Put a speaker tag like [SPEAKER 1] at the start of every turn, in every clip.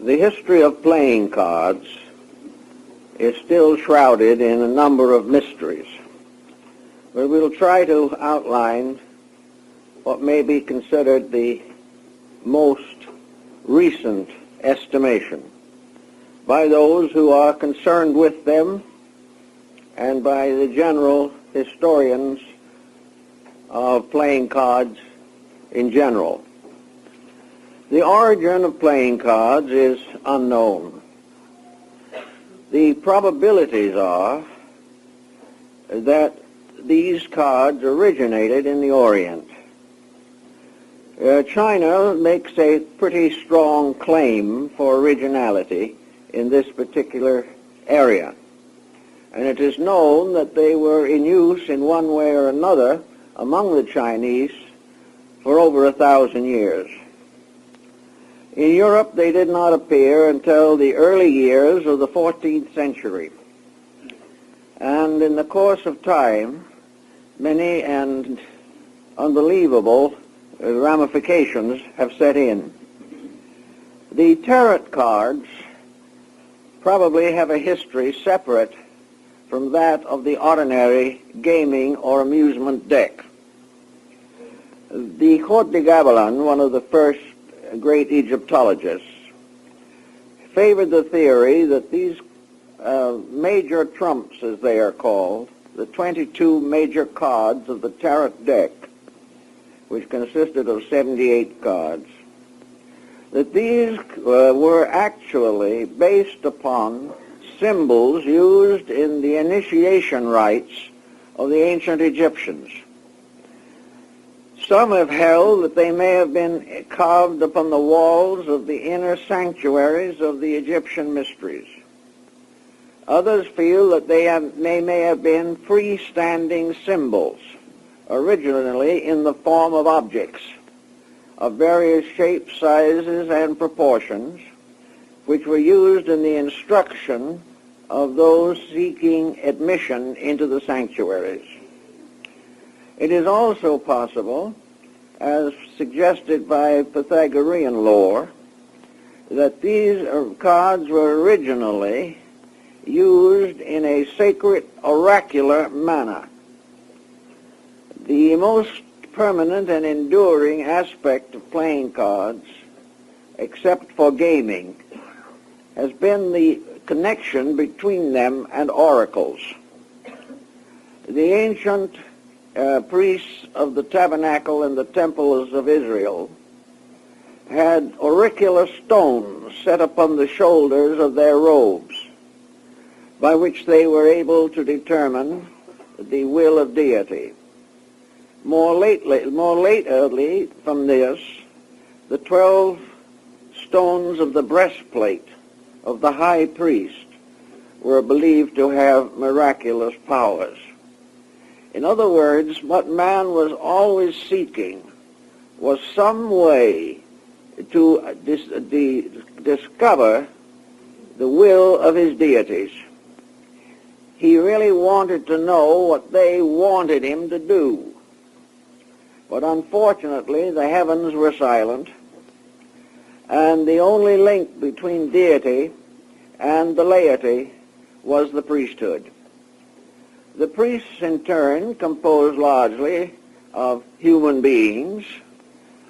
[SPEAKER 1] The history of playing cards is still shrouded in a number of mysteries, but we'll try to outline what may be considered the most recent estimation by those who are concerned with them and by the general historians of playing cards in general. The origin of playing cards is unknown. The probabilities are that these cards originated in the Orient. China makes a pretty strong claim for originality in this particular area, and it is known that they were in use in one way or another among the Chinese for over 1,000 years. In Europe, they did not appear until the early years of the 14th century. And in the course of time, many and unbelievable ramifications have set in. The tarot cards probably have a history separate from that of the ordinary gaming or amusement deck. The Comte de Gabelin, one of the first great Egyptologists, favored the theory that these major trumps, as they are called, the 22 major cards of the tarot deck, which consisted of 78 cards, that these were actually based upon symbols used in the initiation rites of the ancient Egyptians. Some have held that they may have been carved upon the walls of the inner sanctuaries of the Egyptian mysteries. Others feel that they may have been freestanding symbols, originally in the form of objects of various shapes, sizes, and proportions, which were used in the instruction of those seeking admission into the sanctuaries. It is also possible, as suggested by Pythagorean lore, that these cards were originally used in a sacred oracular manner. The most permanent and enduring aspect of playing cards, except for gaming, has been the connection between them and oracles. The ancient priests of the tabernacle and the temples of Israel had auricular stones set upon the shoulders of their robes, by which they were able to determine the will of deity. More lately from this, the 12 stones of the breastplate of the high priest were believed to have miraculous powers. In other words, what man was always seeking was some way to discover the will of his deities. He really wanted to know what they wanted him to do. But unfortunately, the heavens were silent, and the only link between deity and the laity was the priesthood. The priests, in turn, composed largely of human beings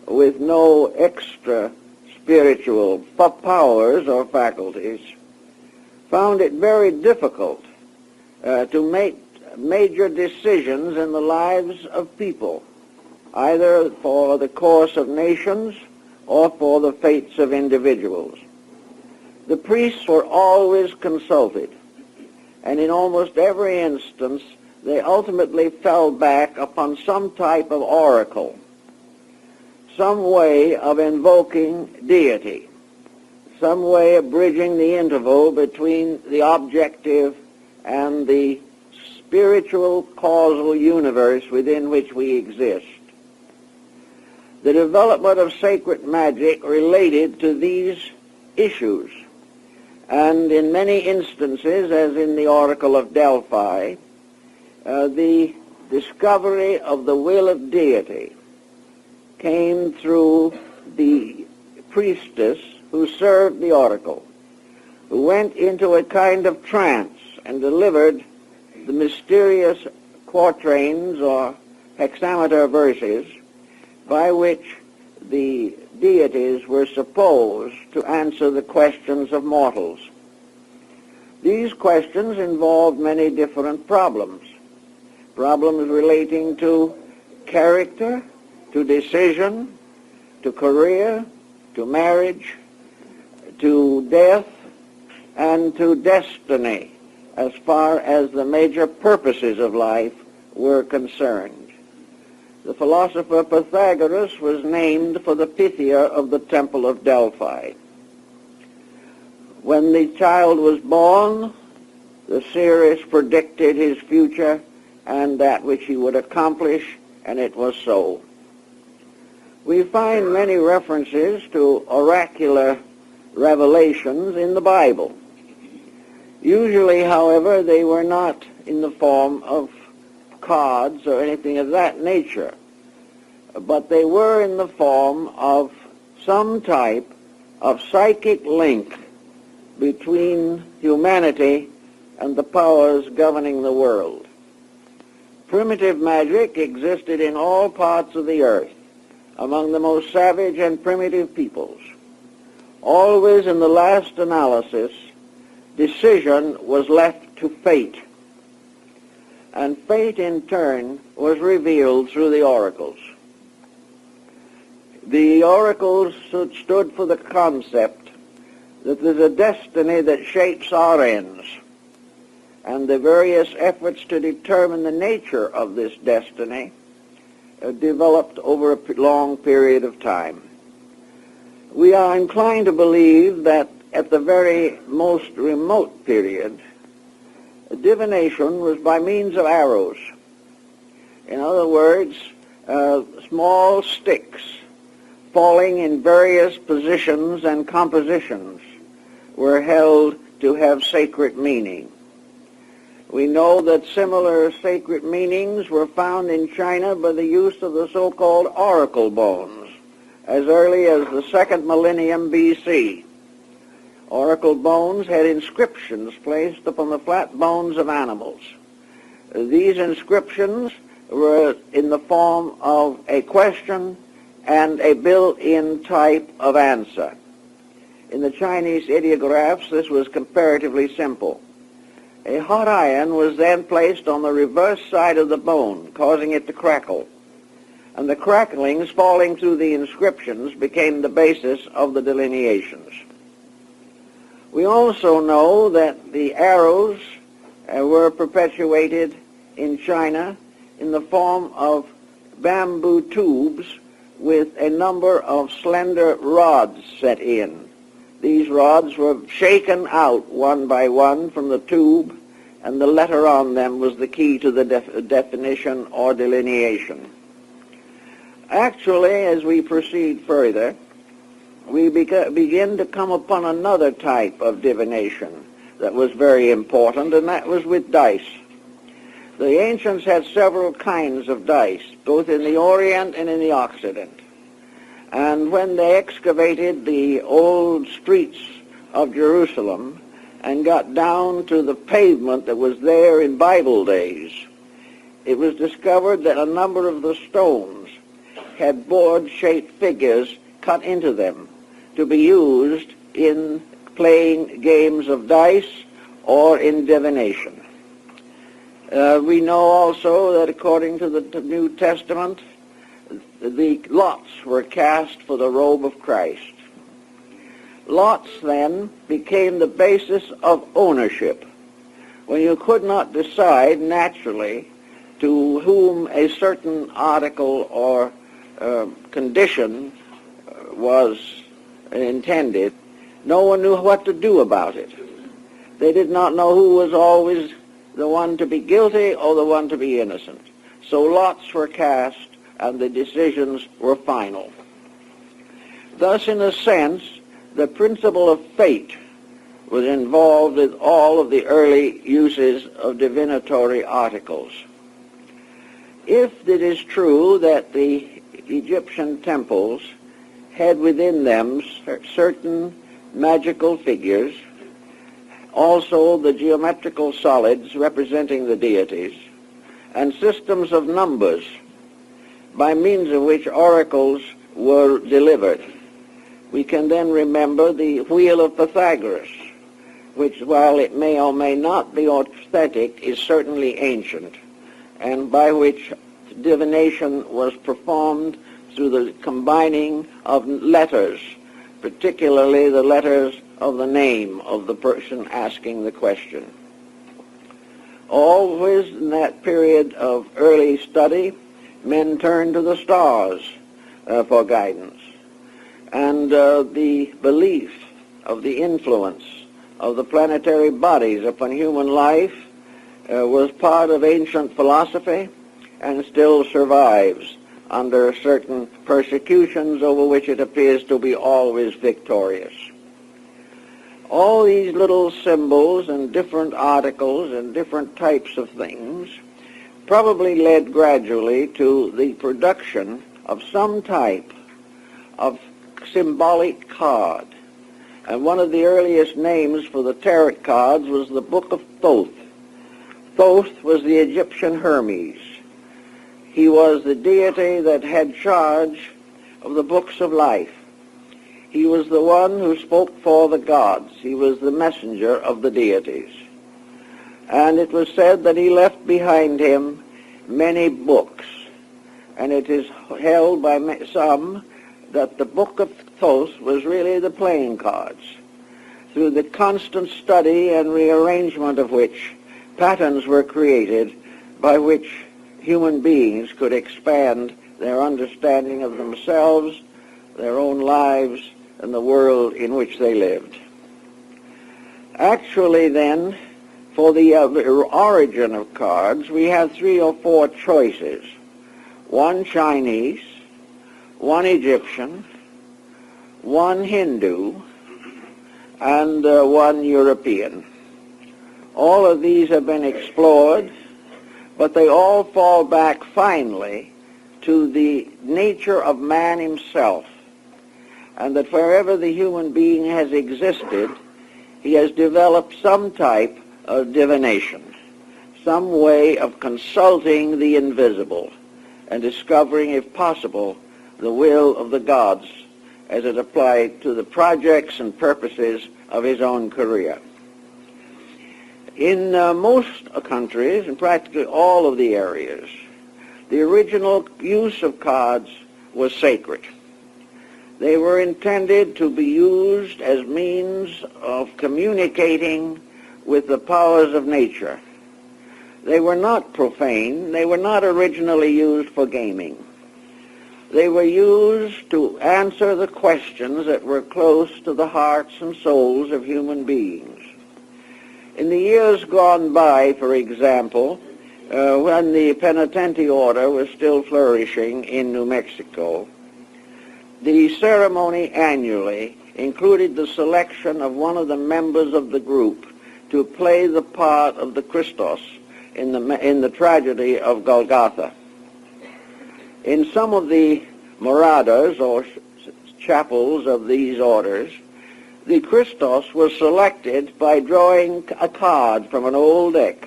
[SPEAKER 1] with no extra spiritual powers or faculties, found it very difficult to make major decisions in the lives of people, either for the course of nations or for the fates of individuals. The priests were always consulted, and in almost every instance they ultimately fell back upon some type of oracle, some way of invoking deity, some way of bridging the interval between the objective and the spiritual causal universe within which we exist. The development of sacred magic related to these issues, and in many instances, as in the Oracle of Delphi, the discovery of the will of deity came through the priestess who served the oracle, who went into a kind of trance and delivered the mysterious quatrains or hexameter verses by which the deities were supposed to answer the questions of mortals. These questions involved many different problems relating to character, to decision, to career, to marriage, to death, and to destiny, as far as the major purposes of life were concerned. The philosopher Pythagoras was named for the Pythia of the Temple of Delphi. When the child was born, the seers predicted his future and that which he would accomplish, and it was so. We find many references to oracular revelations in the Bible. Usually, however, they were not in the form of cards or anything of that nature, but they were in the form of some type of psychic link between humanity and the powers governing the world. Primitive magic existed in all parts of the earth, among the most savage and primitive peoples. Always in the last analysis, decision was left to fate, and fate in turn was revealed through the oracles. The oracles stood for the concept that there's a destiny that shapes our ends, and the various efforts to determine the nature of this destiny developed over a long period of time. We are inclined to believe that at the very most remote period, divination was by means of arrows. In other words, small sticks falling in various positions and compositions were held to have sacred meaning. We know that similar sacred meanings were found in China by the use of the so-called oracle bones as early as the 2nd millennium B.C. Oracle bones had inscriptions placed upon the flat bones of animals. These inscriptions were in the form of a question and a built-in type of answer. In the Chinese ideographs, this was comparatively simple. A hot iron was then placed on the reverse side of the bone, causing it to crackle, and the cracklings falling through the inscriptions became the basis of the delineations. We also know that the arrows were perpetuated in China in the form of bamboo tubes with a number of slender rods set in. These rods were shaken out one by one from the tube, and the letter on them was the key to the definition or delineation. Actually, as we proceed further, we begin to come upon another type of divination that was very important, and that was with dice. The ancients had several kinds of dice, both in the Orient and in the Occident. And when they excavated the old streets of Jerusalem and got down to the pavement that was there in Bible days, it was discovered that a number of the stones had board-shaped figures cut into them to be used in playing games of dice or in divination. We know also that according to the New Testament, the lots were cast for the robe of Christ. Lots then became the basis of ownership. When you could not decide naturally to whom a certain article or condition was intended, no one knew what to do about it. They did not know who was always the one to be guilty or the one to be innocent. So lots were cast and the decisions were final. Thus, in a sense, the principle of fate was involved with all of the early uses of divinatory articles. If it is true that the Egyptian temples had within them certain magical figures, also the geometrical solids representing the deities, and systems of numbers by means of which oracles were delivered. We can then remember the wheel of Pythagoras, which, while it may or may not be authentic, is certainly ancient, and by which divination was performed through the combining of letters, particularly the letters of the name of the person asking the question. Always in that period of early study, men turned to the stars for guidance, and the belief of the influence of the planetary bodies upon human life was part of ancient philosophy and still survives under certain persecutions over which it appears to be always victorious. All these little symbols and different articles and different types of things probably led gradually to the production of some type of symbolic card. And one of the earliest names for the tarot cards was the Book of Thoth. Thoth was the Egyptian Hermes. He was the deity that had charge of the books of life. He was the one who spoke for the gods. He was the messenger of the deities. And it was said that he left behind him many books. And it is held by some that the Book of Thoth was really the playing cards, through the constant study and rearrangement of which patterns were created by which human beings could expand their understanding of themselves, their own lives, and the world in which they lived. Actually, then, for the origin of cards, we have 3 or 4 choices. One Chinese, one Egyptian, one Hindu, and one European. All of these have been explored, but they all fall back finally to the nature of man himself, and that wherever the human being has existed, he has developed some type of divination, some way of consulting the invisible and discovering, if possible, the will of the gods as it applied to the projects and purposes of his own career. In most countries, in practically all of the areas, the original use of cards was sacred. They were intended to be used as means of communicating with the powers of nature. They were not profane. They were not originally used for gaming. They were used to answer the questions that were close to the hearts and souls of human beings. In the years gone by, for example, when the penitente order was still flourishing in New Mexico, the ceremony annually included the selection of one of the members of the group to play the part of the Christos in the tragedy of Golgotha. In some of the moradas or chapels of these orders, the Christos was selected by drawing a card from an old deck.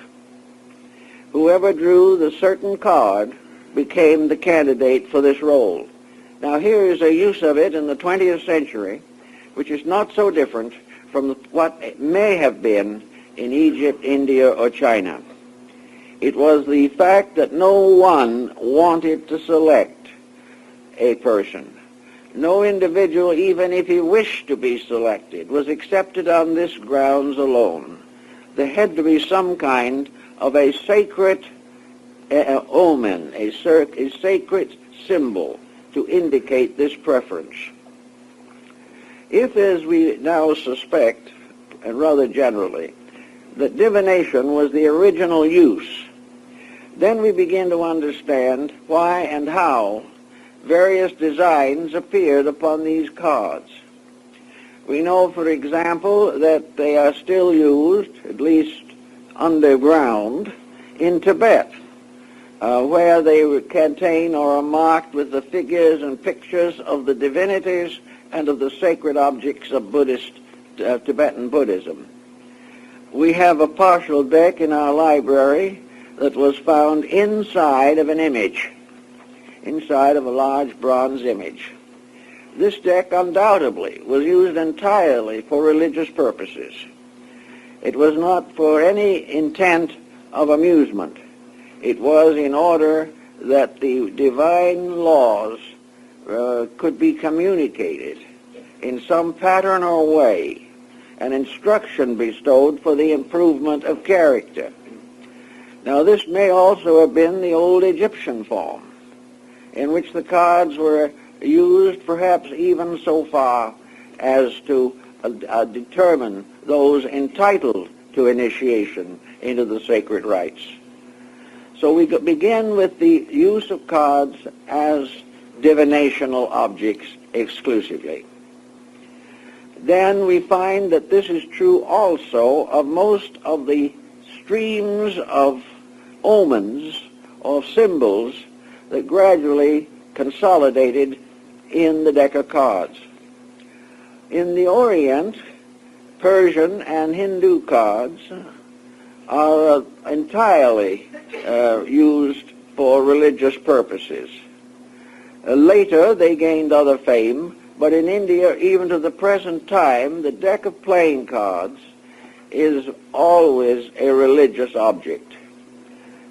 [SPEAKER 1] Whoever drew the certain card became the candidate for this role. Now here is a use of it in the 20th century, which is not so different from what it may have been in Egypt, India, or China. It was the fact that no one wanted to select a person. No individual, even if he wished to be selected, was accepted on this grounds alone. There had to be some kind of a sacred omen, a sacred symbol to indicate this preference. If, as we now suspect, and rather generally, that divination was the original use, then we begin to understand why and how various designs appeared upon these cards. We know, for example, that they are still used, at least underground, in Tibet. where they contain or are marked with the figures and pictures of the divinities and of the sacred objects of Tibetan Buddhism. We have a partial deck in our library that was found inside of an image, inside of a large bronze image. This deck undoubtedly was used entirely for religious purposes. It was not for any intent of amusement. It was in order that the divine laws could be communicated in some pattern or way, an instruction bestowed for the improvement of character. Now, this may also have been the old Egyptian form, in which the cards were used perhaps even so far as to determine those entitled to initiation into the sacred rites. So we begin with the use of cards as divinational objects exclusively. Then we find that this is true also of most of the streams of omens or symbols that gradually consolidated in the deck of cards. In the Orient, Persian and Hindu cards are entirely used for religious purposes. Later, they gained other fame, but in India, even to the present time, the deck of playing cards is always a religious object.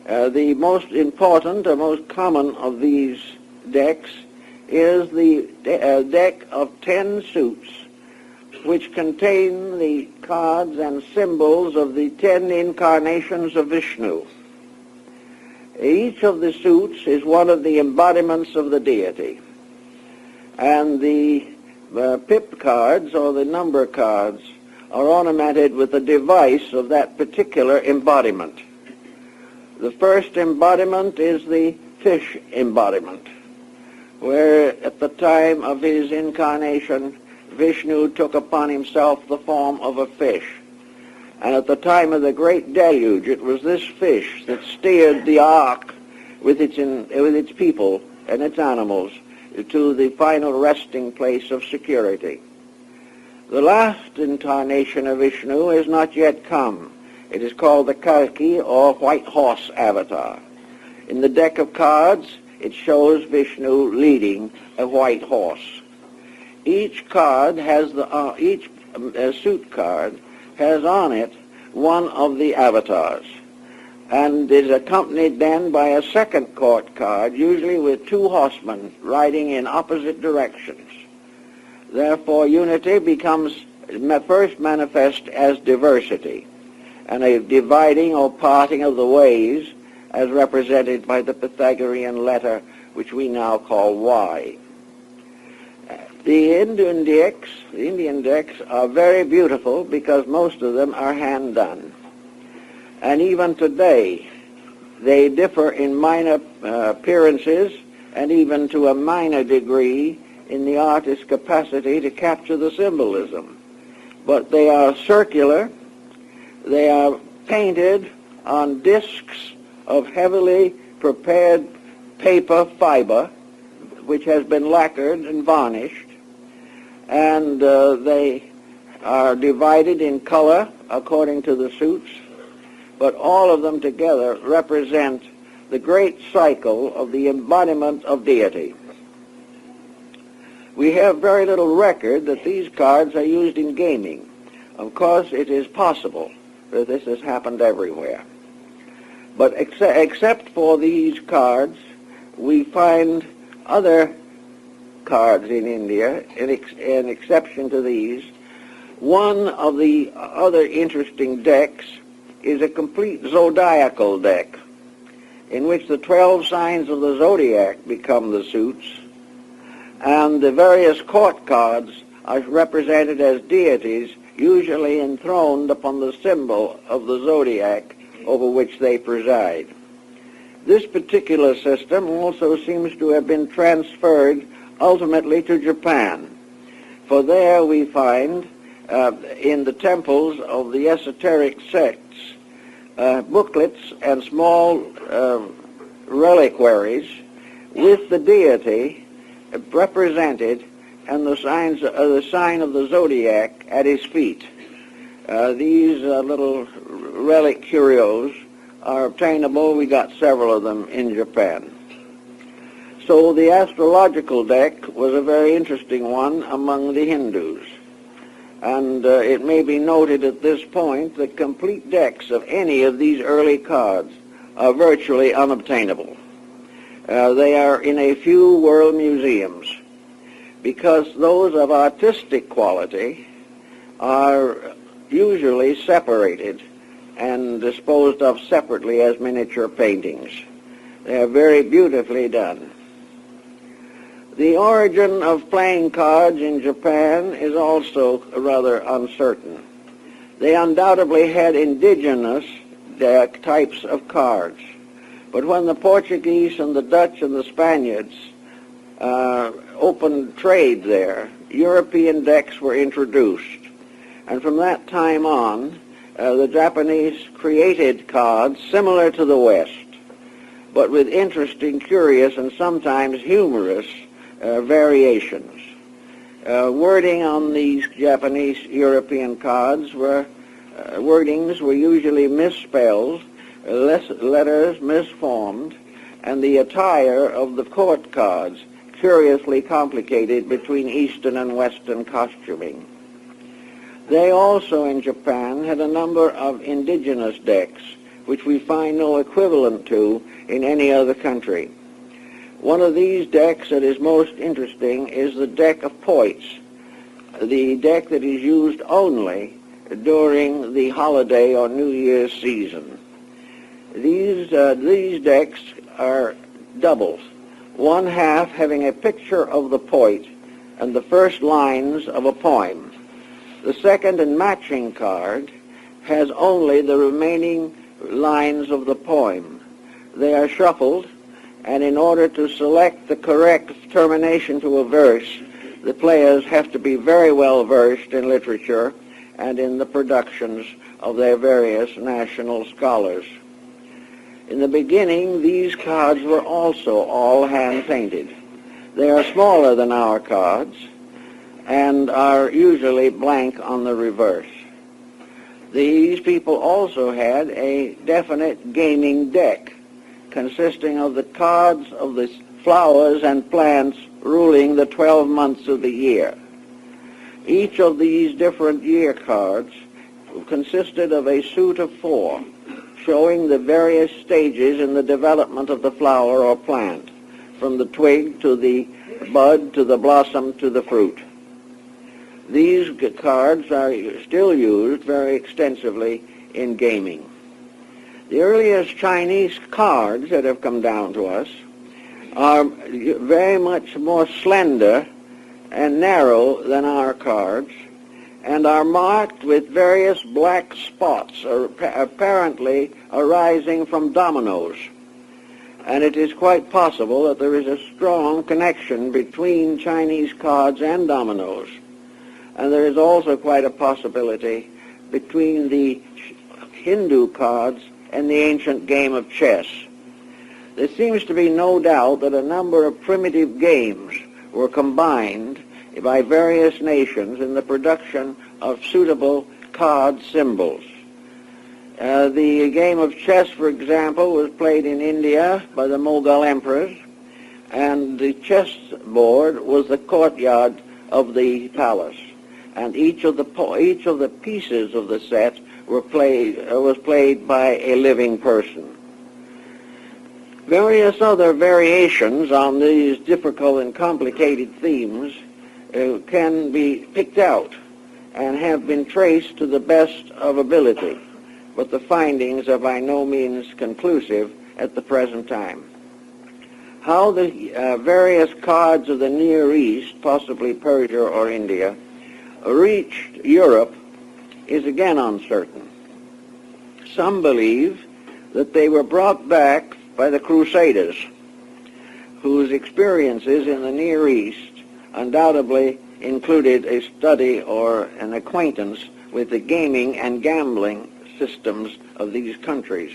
[SPEAKER 1] The most important or most common of these decks is the deck of 10 suits, which contain the cards and symbols of the 10 incarnations of Vishnu. Each of the suits is one of the embodiments of the deity. And the pip cards, or the number cards, are ornamented with the device of that particular embodiment. The first embodiment is the fish embodiment, where at the time of his incarnation, Vishnu took upon himself the form of a fish. And at the time of the great deluge, it was this fish that steered the ark with its people and its animals to the final resting place of security. The last incarnation of Vishnu is not yet come. It is called the Kalki, or white horse avatar. In the deck of cards, it shows Vishnu leading a white horse. Each card has each suit card has on it one of the avatars, and is accompanied then by a second court card, usually with 2 horsemen riding in opposite directions. Therefore, unity becomes first manifest as diversity, and a dividing or parting of the ways as represented by the Pythagorean letter, which we now call Y. The Indian decks are very beautiful because most of them are hand-done. And even today, they differ in minor appearances and even to a minor degree in the artist's capacity to capture the symbolism. But they are circular, they are painted on discs of heavily prepared paper fiber, which has been lacquered and varnished, and they are divided in color according to the suits, but all of them together represent the great cycle of the embodiment of deity. We have very little record that these cards are used in gaming. Of course, it is possible that this has happened everywhere. But except for these cards, we find other cards in India, an exception to these. One of the other interesting decks is a complete zodiacal deck, in which the 12 signs of the zodiac become the suits, and the various court cards are represented as deities, usually enthroned upon the symbol of the zodiac over which they preside. This particular system also seems to have been transferred ultimately to Japan, for there we find in the temples of the esoteric sects booklets and small reliquaries with the deity represented and the sign of the zodiac at his feet. These little relic curios are obtainable. We got several of them in Japan. So the astrological deck was a very interesting one among the Hindus. And it may be noted at this point that complete decks of any of these early cards are virtually unobtainable. They are in a few world museums because those of artistic quality are usually separated and disposed of separately as miniature paintings. They are very beautifully done. The origin of playing cards in Japan is also rather uncertain. They undoubtedly had indigenous types of cards, but when the Portuguese and the Dutch and the Spaniards opened trade there, European decks were introduced, and from that time on, the Japanese created cards similar to the West, but with interesting, curious, and sometimes humorous variations. Wording on these Japanese European cards wordings were usually misspelled, letters misformed, and the attire of the court cards curiously complicated between Eastern and Western costuming. They also in Japan had a number of indigenous decks, which we find no equivalent to in any other country. One of these decks that is most interesting is the deck of poits, the deck that is used only during the holiday or New Year's season. These decks are doubles, one half having a picture of the poet and the first lines of a poem. The second and matching card has only the remaining lines of the poem. They are shuffled, and in order to select the correct termination to a verse, the players have to be very well versed in literature and in the productions of their various national scholars. In the beginning, these cards were also all hand-painted. They are smaller than our cards and are usually blank on the reverse. These people also had a definite gaming deck consisting of the cards of the flowers and plants ruling the 12 months of the year. Each of these different year cards consisted of a suit of 4, showing the various stages in the development of the flower or plant, from the twig to the bud to the blossom to the fruit. These cards are still used very extensively in gaming. The earliest Chinese cards that have come down to us are very much more slender and narrow than our cards, and are marked with various black spots apparently arising from dominoes. And it is quite possible that there is a strong connection between Chinese cards and dominoes. And there is also quite a possibility between the Hindu cards and the ancient game of chess. There seems to be no doubt that a number of primitive games were combined by various nations in the production of suitable card symbols. The game of chess, for example, was played in India by the Mughal emperors, and the chess board was the courtyard of the palace, and each of the pieces of the set was played by a living person. Various other variations on these difficult and complicated themes can be picked out and have been traced to the best of ability, but the findings are by no means conclusive at the present time. How the various cards of the Near East, possibly Persia or India, reached Europe is again uncertain. Some believe that they were brought back by the Crusaders, whose experiences in the Near East undoubtedly included a study or an acquaintance with the gaming and gambling systems of these countries.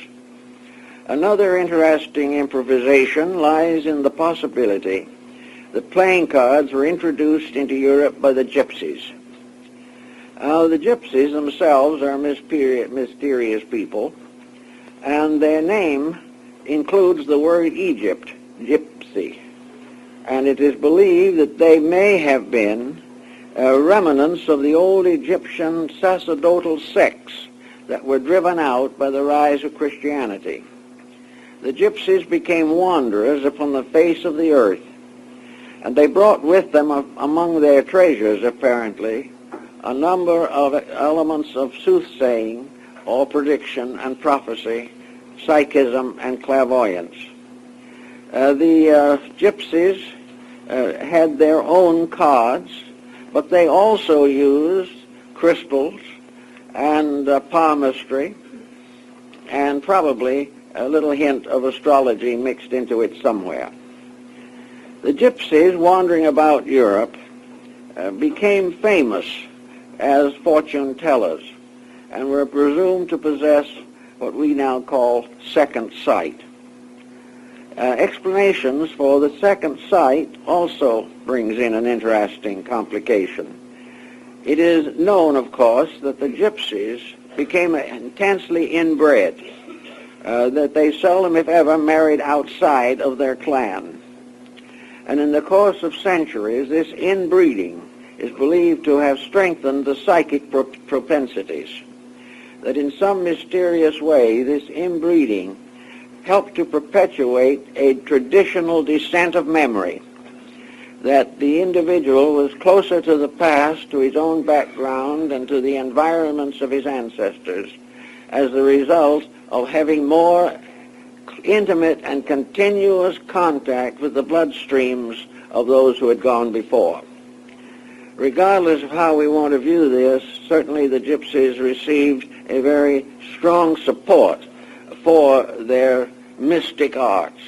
[SPEAKER 1] Another interesting improvisation lies in the possibility that playing cards were introduced into Europe by the gypsies. The gypsies themselves are mysterious people, and their name includes the word Egypt, gypsy. And it is believed that they may have been remnants of the old Egyptian sacerdotal sects that were driven out by the rise of Christianity. The gypsies became wanderers upon the face of the earth, and they brought with them among their treasures, apparently, a number of elements of soothsaying or prediction and prophecy, psychism and clairvoyance. The gypsies had their own cards, but they also used crystals and palmistry and probably a little hint of astrology mixed into it somewhere. The gypsies wandering about Europe became famous as fortune tellers and were presumed to possess what we now call second sight. Explanations for the second sight also brings in an interesting complication. It is known, of course, that the gypsies became intensely inbred, that they seldom, if ever, married outside of their clan. And in the course of centuries, this inbreeding is believed to have strengthened the psychic propensities, that in some mysterious way this inbreeding helped to perpetuate a traditional descent of memory, that the individual was closer to the past, to his own background, and to the environments of his ancestors as the result of having more intimate and continuous contact with the bloodstreams of those who had gone before. Regardless of how we want to view this, certainly the gypsies received a very strong support for their mystic arts.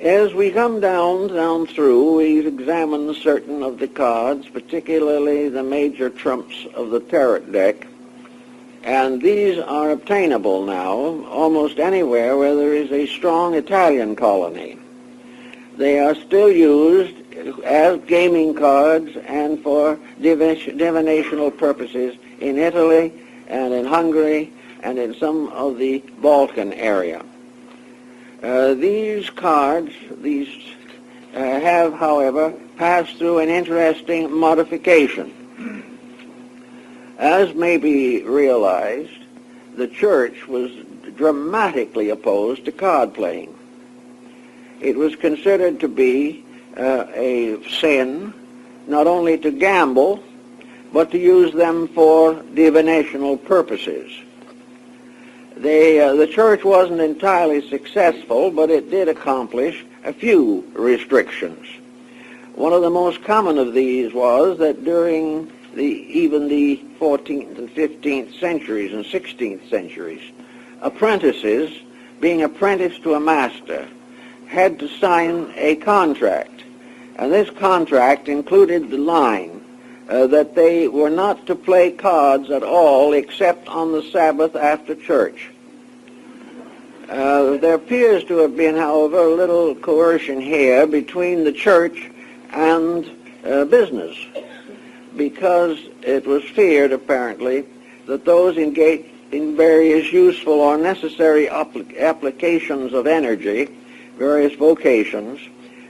[SPEAKER 1] As we come down through, we examine certain of the cards, particularly the major trumps of the tarot deck, and these are obtainable now almost anywhere where there is a strong Italian colony. They are still used as gaming cards and for divinational purposes in Italy and in Hungary and in some of the Balkan area. These cards have, however, passed through an interesting modification. As may be realized, the church was dramatically opposed to card playing. It was considered to be a sin not only to gamble, but to use them for divinational purposes. The church wasn't entirely successful, but it did accomplish a few restrictions. One of the most common of these was that during even the 14th and 15th centuries and 16th centuries, apprentices, being apprenticed to a master, had to sign a contract. And this contract included the line that they were not to play cards at all except on the Sabbath after church. There appears to have been, however, a little coercion here between the church and business, because it was feared, apparently, that those engaged in various useful or necessary applications of energy, various vocations,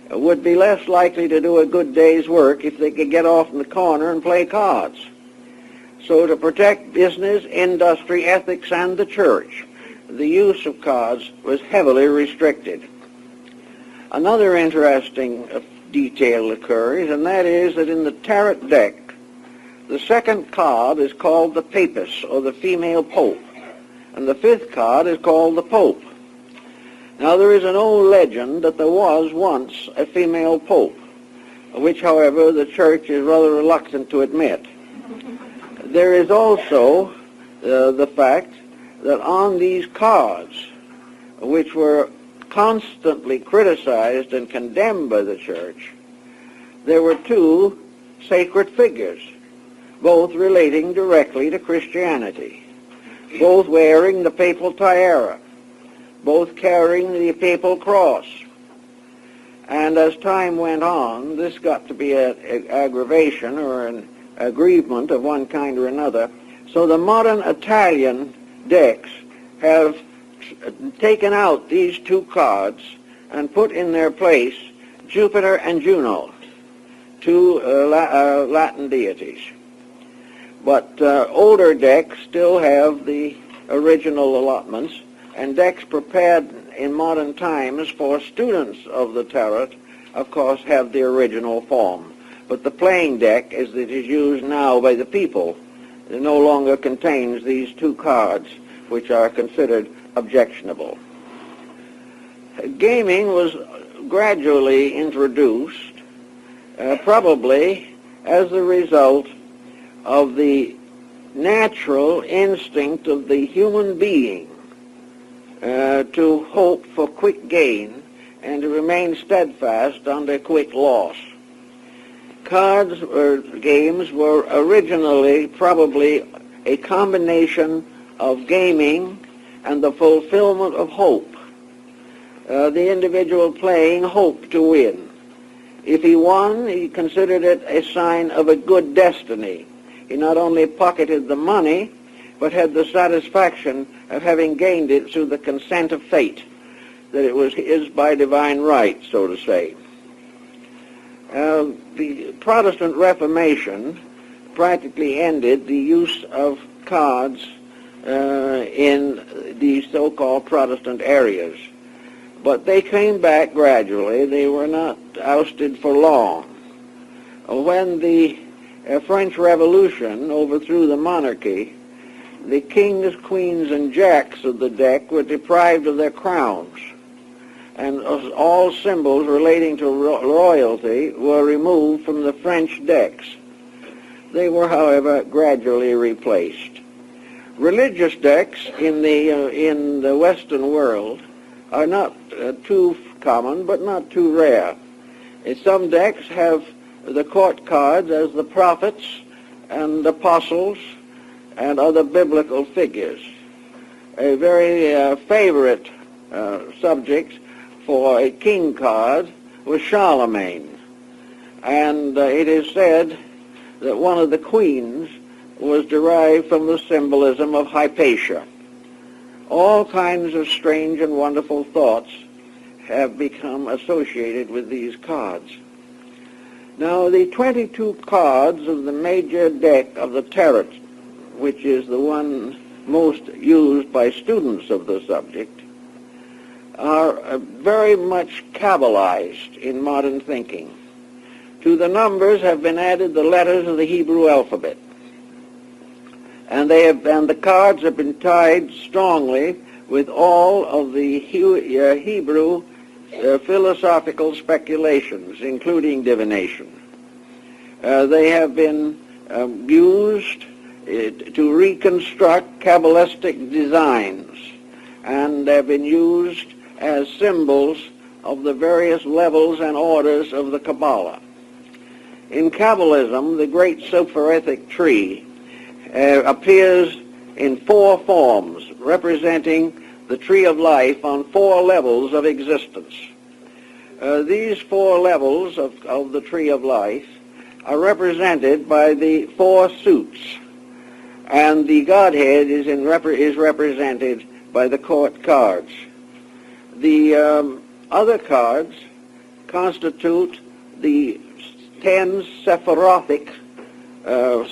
[SPEAKER 1] would be less likely to do a good day's work if they could get off in the corner and play cards. So to protect business, industry, ethics, and the church, the use of cards was heavily restricted. Another interesting detail occurs, and that is that in the tarot deck, the second card is called the Papist, or the female pope, and the fifth card is called the Pope. Now, there is an old legend that there was once a female pope, which, however, the church is rather reluctant to admit. There is also the fact that on these cards, which were constantly criticized and condemned by the church, there were two sacred figures, both relating directly to Christianity, both wearing the papal tiara, both carrying the papal cross. And as time went on, this got to be an aggravation or an aggrievement of one kind or another. So the modern Italian decks have taken out these two cards and put in their place Jupiter and Juno, two Latin deities. But older decks still have the original allotments, and decks prepared in modern times for students of the tarot, of course, have the original form. But the playing deck, as it is used now by the people, it no longer contains these two cards, which are considered objectionable. Gaming was gradually introduced, probably as a result of the natural instinct of the human being to hope for quick gain and to remain steadfast under quick loss. Cards or games were originally probably a combination of gaming and the fulfillment of hope. The individual playing hoped to win. If he won, he considered it a sign of a good destiny. He not only pocketed the money, but had the satisfaction of having gained it through the consent of fate, that it was his by divine right, so to say. The Protestant Reformation practically ended the use of cards in the so-called Protestant areas. But they came back gradually. They were not ousted for long. When the French Revolution overthrew the monarchy, the kings, queens, and jacks of the deck were deprived of their crowns, and all symbols relating to royalty were removed from the French decks. They were, however, gradually replaced. Religious decks in the Western world are not too common, but not too rare. Some decks have the court cards as the prophets and apostles and other biblical figures. A very favorite subject for a king card was Charlemagne, and it is said that one of the queens was derived from the symbolism of Hypatia. All kinds of strange and wonderful thoughts have become associated with these cards. Now, the 22 cards of the major deck of the tarot, which is the one most used by students of the subject, are very much Kabbalized in modern thinking. To the numbers have been added the letters of the Hebrew alphabet, and the cards have been tied strongly with all of the Hebrew philosophical speculations, including divination. They have been used to reconstruct Kabbalistic designs, and have been used as symbols of the various levels and orders of the Kabbalah. In Kabbalism, the great soporific tree appears in four forms, representing the tree of life on four levels of existence. These four levels of the tree of life are represented by the four suits, and the Godhead is represented by the court cards. The other cards constitute the 10 sephirothic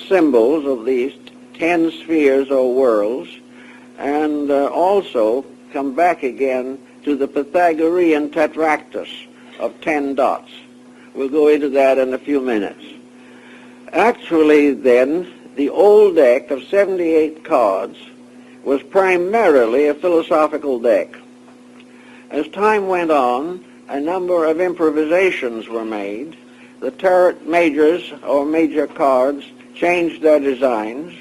[SPEAKER 1] symbols of these 10 spheres or worlds, and also come back again to the Pythagorean tetractys of 10 dots. We'll go into that in a few minutes. Actually, then, the old deck of 78 cards was primarily a philosophical deck. As time went on, a number of improvisations were made. The tarot majors or major cards changed their designs.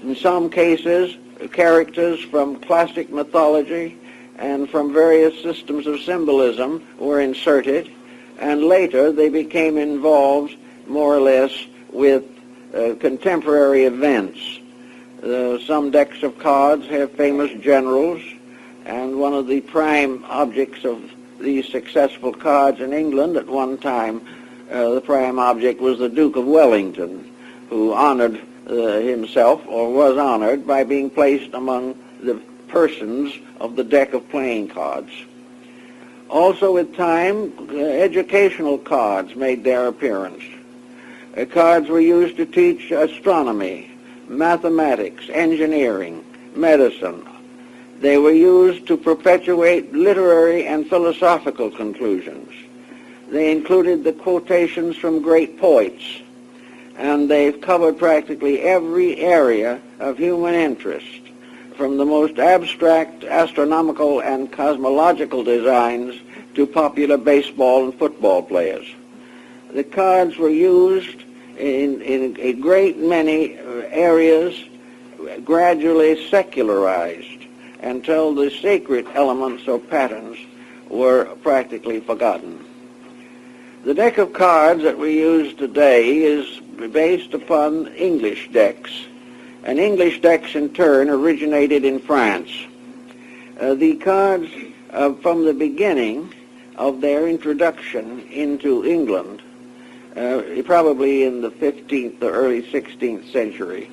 [SPEAKER 1] In some cases, characters from classic mythology and from various systems of symbolism were inserted, and later they became involved more or less with contemporary events. Some decks of cards have famous generals, And one of the prime objects of these successful cards in England at one time, the prime object was the Duke of Wellington, who honored himself, or was honored, by being placed among the persons of the deck of playing cards. Also with time, educational cards made their appearance. Cards were used to teach astronomy, mathematics, engineering, medicine. They were used to perpetuate literary and philosophical conclusions. They included the quotations from great poets, and they've covered practically every area of human interest, from the most abstract astronomical and cosmological designs to popular baseball and football players. The cards were used in a great many areas, gradually secularized, until the sacred elements or patterns were practically forgotten. The deck of cards that we use today is based upon English decks, and English decks in turn originated in France. The cards from the beginning of their introduction into England, probably in the 15th or early 16th century,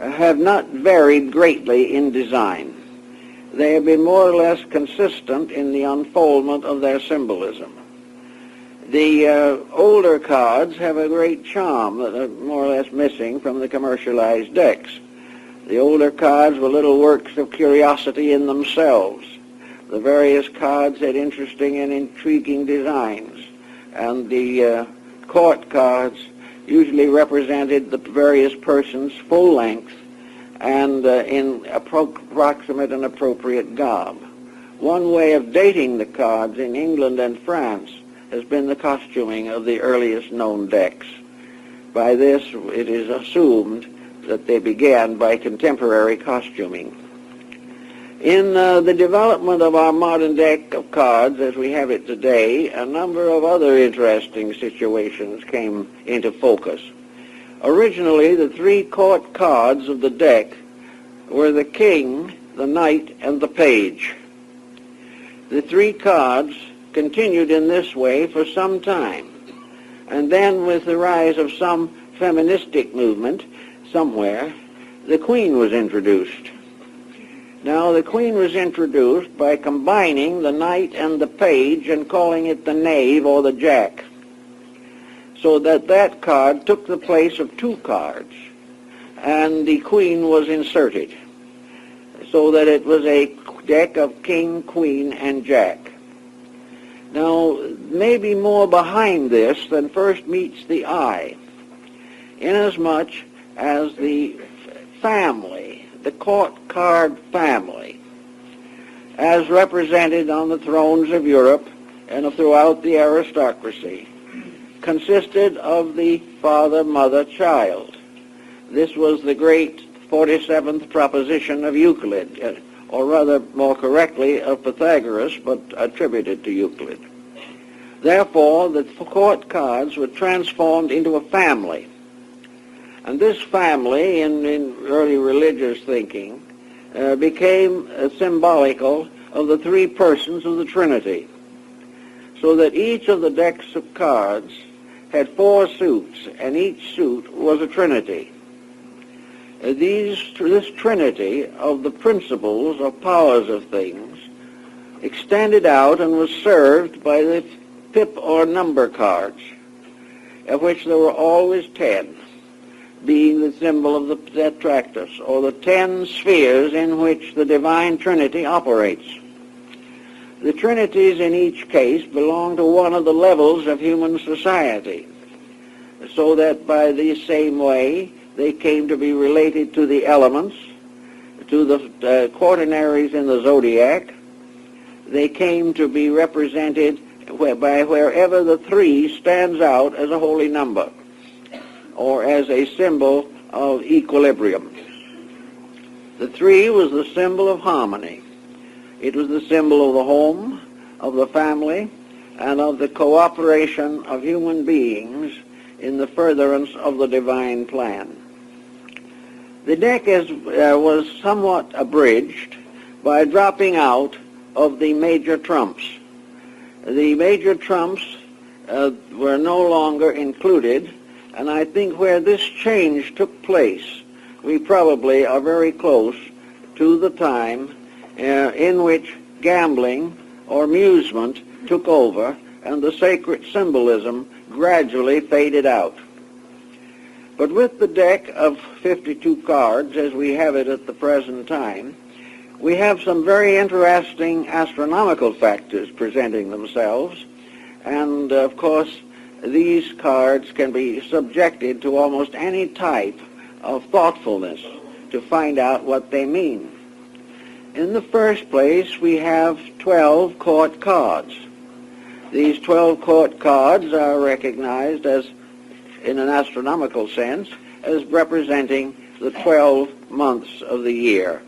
[SPEAKER 1] have not varied greatly in design. They have been more or less consistent in the unfoldment of their symbolism. The older cards have a great charm that are more or less missing from the commercialized decks. The older cards were little works of curiosity in themselves. The various cards had interesting and intriguing designs, and the court cards usually represented the various persons full length and in approximate and appropriate garb. One way of dating the cards in England and France has been the costuming of the earliest known decks. By this, it is assumed that they began by contemporary costuming. In the development of our modern deck of cards as we have it today, a number of other interesting situations came into focus. Originally, the three court cards of the deck were the king, the knight, and the page. The three cards continued in this way for some time, and then with the rise of some feministic movement somewhere, the queen was introduced. Now, the queen was introduced by combining the knight and the page and calling it the knave or the jack, so that that card took the place of two cards, and the queen was inserted, so that it was a deck of king, queen, and jack. Now, maybe more behind this than first meets the eye, inasmuch as the family, the court card family, as represented on the thrones of Europe and throughout the aristocracy, consisted of the father, mother, child. This was the great 47th proposition of Euclid, or rather, more correctly, of Pythagoras, but attributed to Euclid. Therefore, the court cards were transformed into a family. And this family, in early religious thinking, became symbolical of the three persons of the Trinity, so that each of the decks of cards had four suits, and each suit was a trinity. This trinity of the principles or powers of things extended out and was served by the pip or number cards, of which there were always 10, being the symbol of the tetractys, or the 10 spheres in which the divine Trinity operates. The Trinities in each case belong to one of the levels of human society, so that by the same way they came to be related to the elements, to the quaternaries in the zodiac. They came to be represented by wherever the 3 stands out as a holy number, or as a symbol of equilibrium. The 3 was the symbol of harmony. It was the symbol of the home, of the family, and of the cooperation of human beings in the furtherance of the divine plan. The deck was somewhat abridged by dropping out of the major trumps. The major trumps were no longer included, and I think where this change took place, we probably are very close to the time in which gambling or amusement took over and the sacred symbolism gradually faded out. But with the deck of 52 cards, as we have it at the present time, we have some very interesting astronomical factors presenting themselves, and of course these cards can be subjected to almost any type of thoughtfulness to find out what they mean. In the first place, we have 12 court cards. These 12 court cards are recognized as, in an astronomical sense, as representing the 12 months of the year.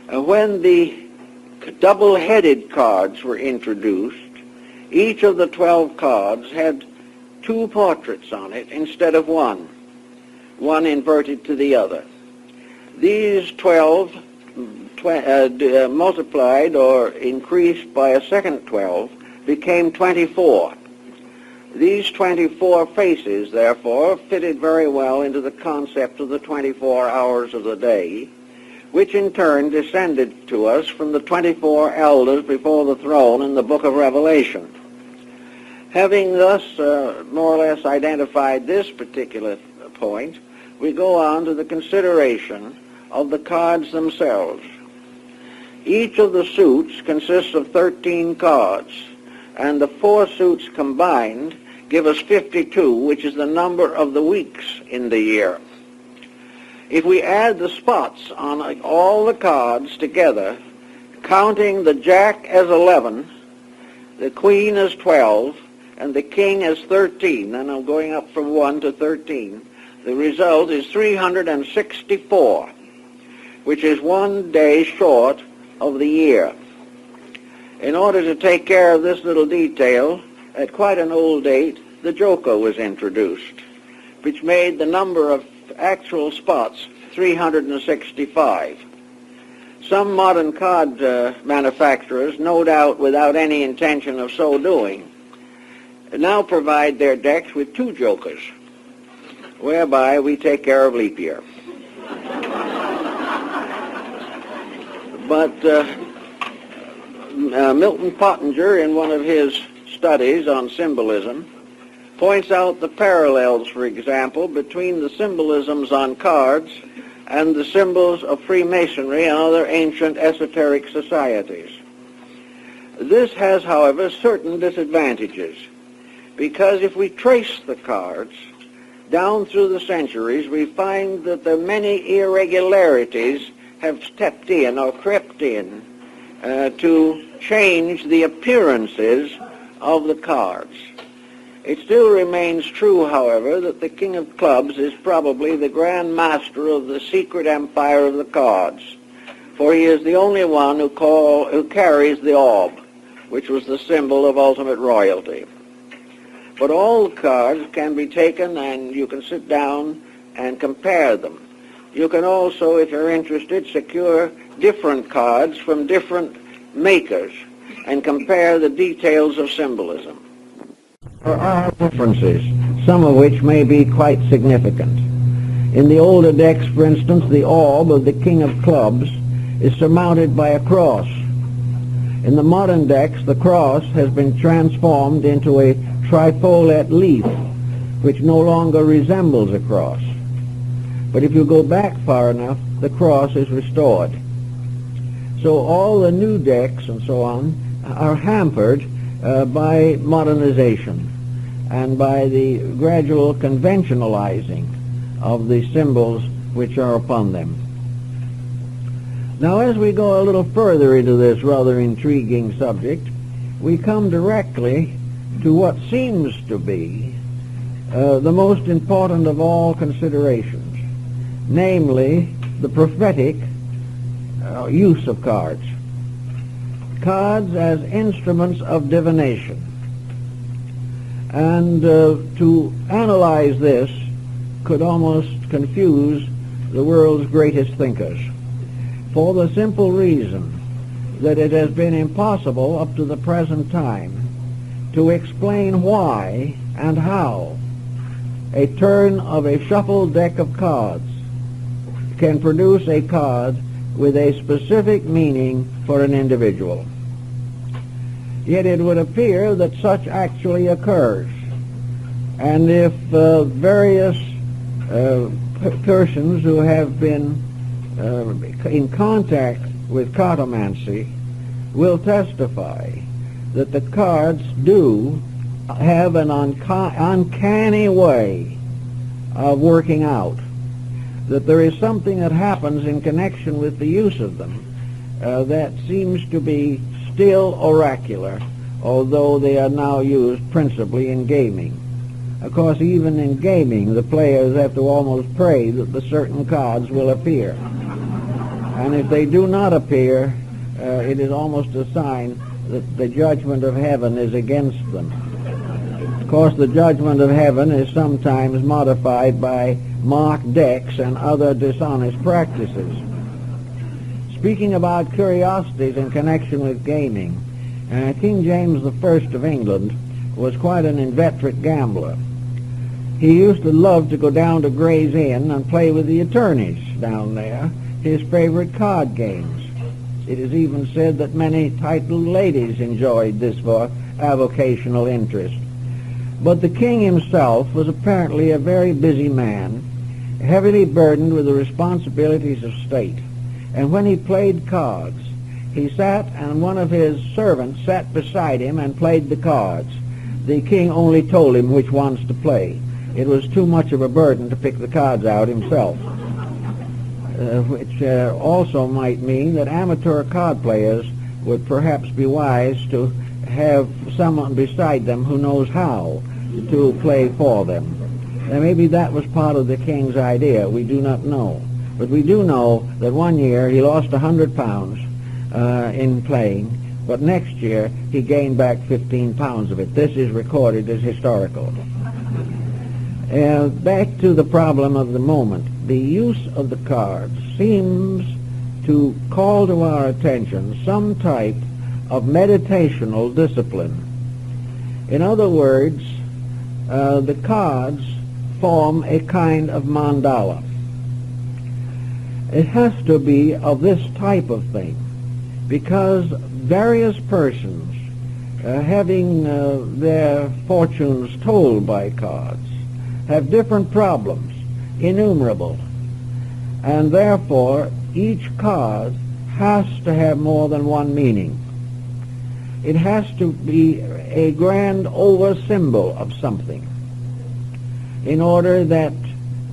[SPEAKER 1] When the double-headed cards were introduced, each of the 12 cards had two portraits on it instead of one inverted to the other. These 12 multiplied or increased by a second 12 became 24. These 24 faces, therefore, fitted very well into the concept of the 24 hours of the day, which in turn descended to us from the 24 elders before the throne in the book of Revelation. Having thus more or less identified this particular point, we go on to the consideration of the cards themselves. Each of the suits consists of 13 cards, and the four suits combined give us 52, which is the number of the weeks in the year. If we add the spots on all the cards together, counting the jack as 11, the queen as 12, and the king as 13, and I'm going up from 1 to 13, the result is 364, which is 1 day short of the year. In order to take care of this little detail, at quite an old date, the joker was introduced, which made the number of actual spots 365. Some modern card manufacturers, no doubt without any intention of so doing, now provide their decks with two jokers, whereby we take care of leap year. But Milton Pottinger, in one of his studies on symbolism, points out the parallels, for example, between the symbolisms on cards and the symbols of Freemasonry and other ancient esoteric societies. This has, however, certain disadvantages, because if we trace the cards down through the centuries, we find that the many irregularities have stepped in or crept in to change the appearances of the cards. It still remains true, however, that the King of Clubs is probably the Grand Master of the secret empire of the cards, for he is the only one who carries the orb, which was the symbol of ultimate royalty. But all the cards can be taken, and you can sit down and compare them. You can also, if you're interested, secure different cards from different makers and compare the details of symbolism. There are differences, some of which may be quite significant. In the older decks, for instance, the orb of the King of Clubs is surmounted by a cross. In the modern decks, the cross has been transformed into a trifolet leaf, which no longer resembles a cross. But if you go back far enough, the cross is restored. So all the new decks and so on are hampered by modernization and by the gradual conventionalizing of the symbols which are upon them. Now, as we go a little further into this rather intriguing subject, we come directly to what seems to be the most important of all considerations, namely the prophetic use of cards. Cards as instruments of divination. And to analyze this could almost confuse the world's greatest thinkers. for the simple reason that it has been impossible up to the present time to explain why and how a turn of a shuffled deck of cards can produce a card with a specific meaning for an individual. Yet it would appear that such actually occurs. And if various persons who have been in contact with cartomancy will testify that the cards do have an uncanny way of working out, that there is something that happens in connection with the use of them that seems to be still oracular, although they are now used principally in gaming. Of course, even in gaming, the players have to almost pray that the certain cards will appear. And if they do not appear, it is almost a sign that the judgment of heaven is against them. Of course, the judgment of heaven is sometimes modified by marked decks and other dishonest practices. Speaking about curiosities in connection with gaming, King James I of England was quite an inveterate gambler. He used to love to go down to Gray's Inn and play with the attorneys down there, his favorite card games. It is even said that many titled ladies enjoyed this for avocational interest. But the king himself was apparently a very busy man, heavily burdened with the responsibilities of state. And when he played cards, he sat and one of his servants sat beside him and played the cards. The king only told him which ones to play. It was too much of a burden to pick the cards out himself, which also might mean that amateur card players would perhaps be wise to have someone beside them who knows how to play for them. And maybe that was part of the king's idea. We do not know. But we do know that one year he lost £100 in playing, but next year he gained back 15 pounds of it. This is recorded as historical. Back to the problem of the moment. The use of the cards seems to call to our attention some type of meditational discipline. In other words, the cards form a kind of mandala. It has to be of this type of thing, because various persons having their fortunes told by cards have different problems, innumerable, and therefore each card has to have more than one meaning. It has to be a grand over symbol of something in order that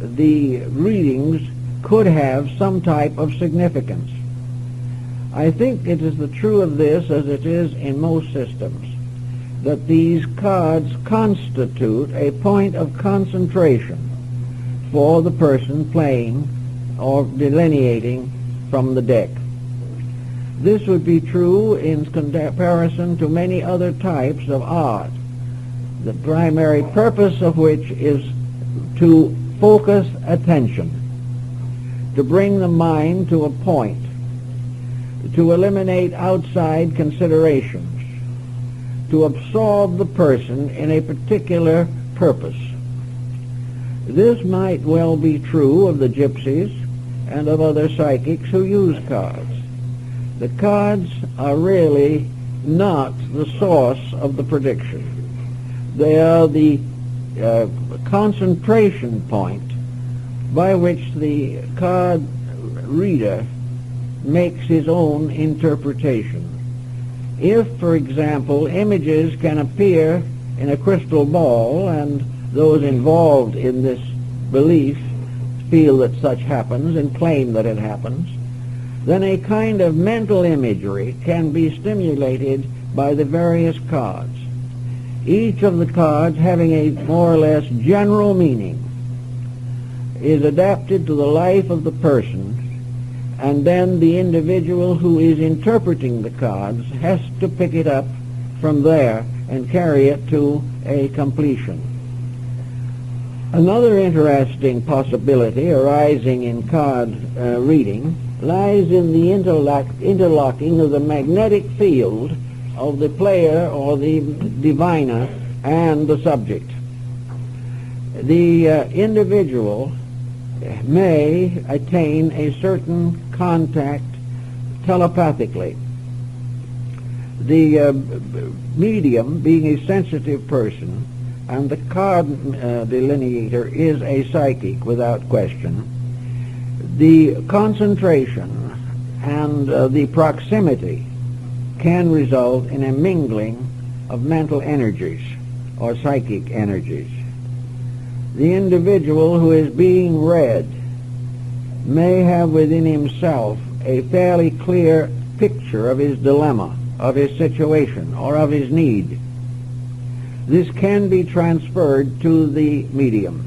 [SPEAKER 1] the readings could have some type of significance. I think it is the true of this as it is in most systems, that these cards constitute a point of concentration for the person playing or delineating from the deck. This would be true in comparison to many other types of art, the primary purpose of which is to focus attention, to bring the mind to a point, to eliminate outside considerations, to absorb the person in a particular purpose. This might well be true of the gypsies and of other psychics who use cards. The cards are really not the source of the prediction. They are the concentration point by which the card reader makes his own interpretation. If, for example, images can appear in a crystal ball, and those involved in this belief feel that such happens and claim that it happens, then a kind of mental imagery can be stimulated by the various cards, each of the cards having a more or less general meaning, is adapted to the life of the person, and then the individual who is interpreting the cards has to pick it up from there and carry it to a completion. Another interesting possibility arising in card reading lies in the interlocking of the magnetic field of the player or the diviner and the subject. The individual may attain a certain contact telepathically. The medium, being a sensitive person, and the card delineator is a psychic without question, the concentration and the proximity can result in a mingling of mental energies or psychic energies. The individual who is being read may have within himself a fairly clear picture of his dilemma, of his situation, or of his need. This can be transferred to the medium,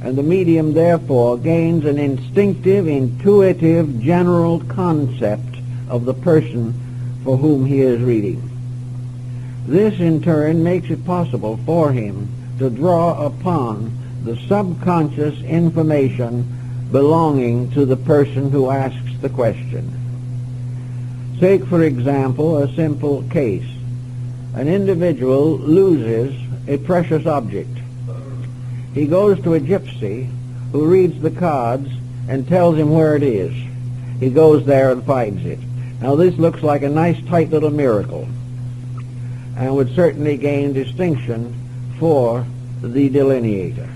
[SPEAKER 1] and the medium therefore gains an instinctive, intuitive, general concept of the person for whom he is reading. This in turn makes it possible for him to draw upon the subconscious information belonging to the person who asks the question. Take, for example, a simple case. An individual loses a precious object. He goes to a gypsy who reads the cards and tells him where it is. He goes there and finds it. Now this looks like a nice tight little miracle and would certainly gain distinction for the delineator.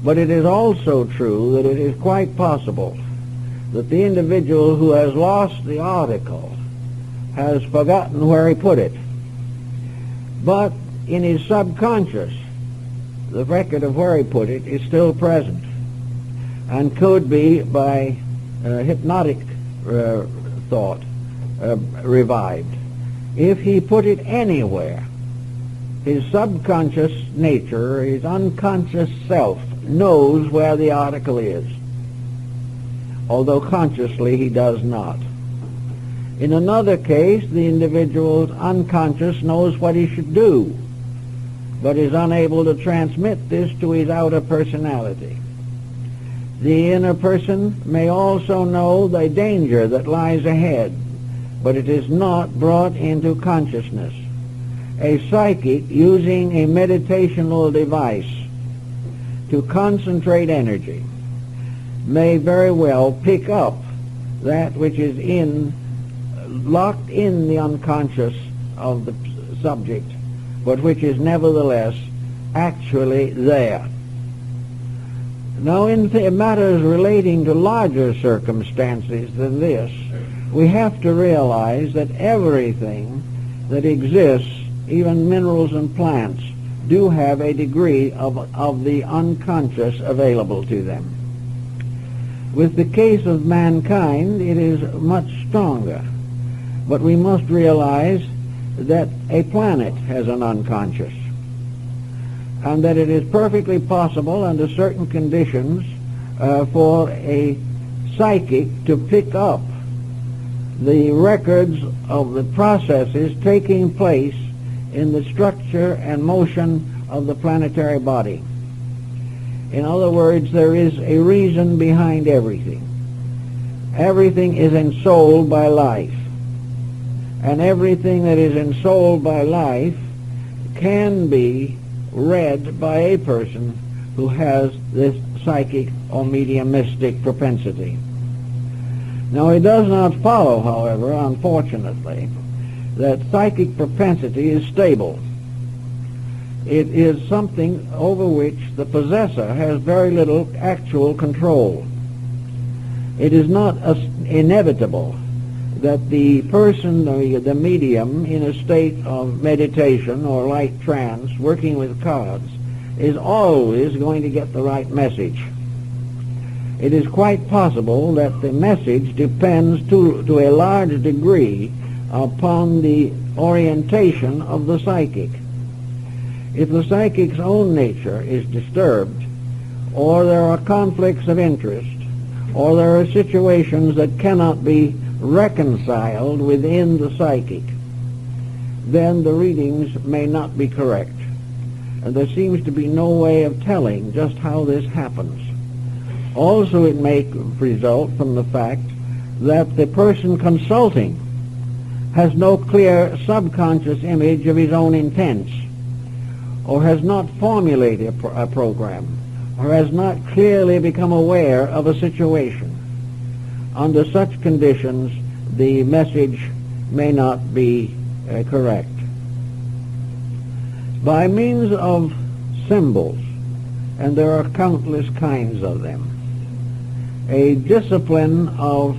[SPEAKER 1] But it is also true that it is quite possible that the individual who has lost the article has forgotten where he put it. But in his subconscious, the record of where he put it is still present and could be, by hypnotic thought, revived. If he put it anywhere, his subconscious nature, his unconscious self, knows where the article is, although consciously he does not. In another case, the individual's unconscious knows what he should do, but is unable to transmit this to his outer personality. The inner person may also know the danger that lies ahead, but it is not brought into consciousness. A psychic using a meditational device to concentrate energy may very well pick up that which is locked in the unconscious of the subject, but which is nevertheless actually there. Now, in matters relating to larger circumstances than this, we have to realize that everything that exists, even minerals and plants, do have a degree of the unconscious available to them. With the case of mankind, it is much stronger. But we must realize that a planet has an unconscious, and that it is perfectly possible under certain conditions for a psychic to pick up the records of the processes taking place in the structure and motion of the planetary body. In other words, there is a reason behind everything. Everything is ensouled by life, and everything that is ensouled by life can be read by a person who has this psychic or mediumistic propensity. Now, it does not follow, however, unfortunately, that psychic propensity is stable. It is something over which the possessor has very little actual control. It is not inevitable that the person, the medium, in a state of meditation or light trance, working with cards, is always going to get the right message. It is quite possible that the message depends to a large degree upon the orientation of the psychic. If the psychic's own nature is disturbed, or there are conflicts of interest, or there are situations that cannot be reconciled within the psychic, then the readings may not be correct. And there seems to be no way of telling just how this happens. Also, it may result from the fact that the person consulting has no clear subconscious image of his own intents, or has not formulated a program, or has not clearly become aware of a situation. Under such conditions, the message may not be correct. By means of symbols, and there are countless kinds of them, a discipline of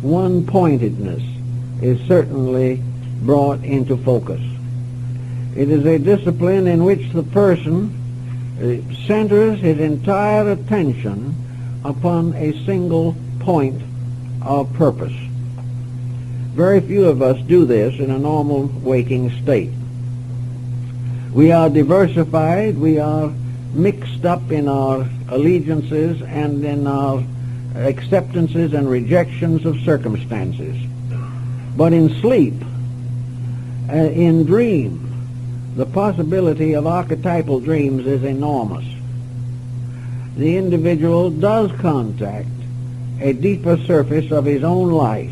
[SPEAKER 1] one-pointedness is certainly brought into focus. It is a discipline in which the person centers his entire attention upon a single point of purpose. Very few of us do this in a normal waking state. We are diversified, we are mixed up in our allegiances and in our acceptances and rejections of circumstances. But in sleep, in dream, the possibility of archetypal dreams is enormous. The individual does contact a deeper surface of his own life,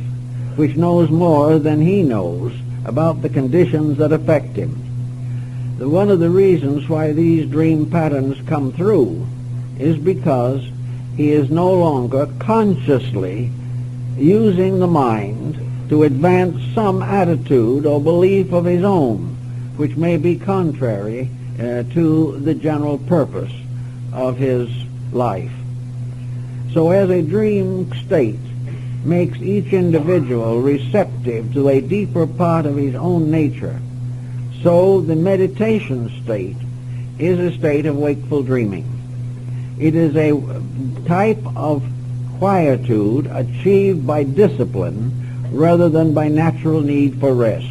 [SPEAKER 1] which knows more than he knows about the conditions that affect him. One of the reasons why these dream patterns come through is because he is no longer consciously using the mind to advance some attitude or belief of his own, which may be contrary to the general purpose of his life. So as a dream state makes each individual receptive to a deeper part of his own nature, so the meditation state is a state of wakeful dreaming. It is a type of quietude achieved by discipline rather than by natural need for rest.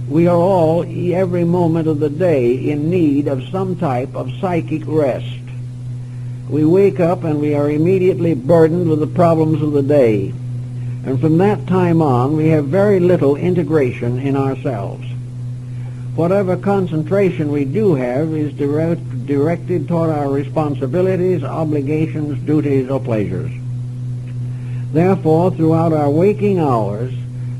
[SPEAKER 1] We are all, every moment of the day, in need of some type of psychic rest. We wake up and we are immediately burdened with the problems of the day. And from that time on, we have very little integration in ourselves. Whatever concentration we do have is directed toward our responsibilities, obligations, duties, or pleasures. Therefore, throughout our waking hours,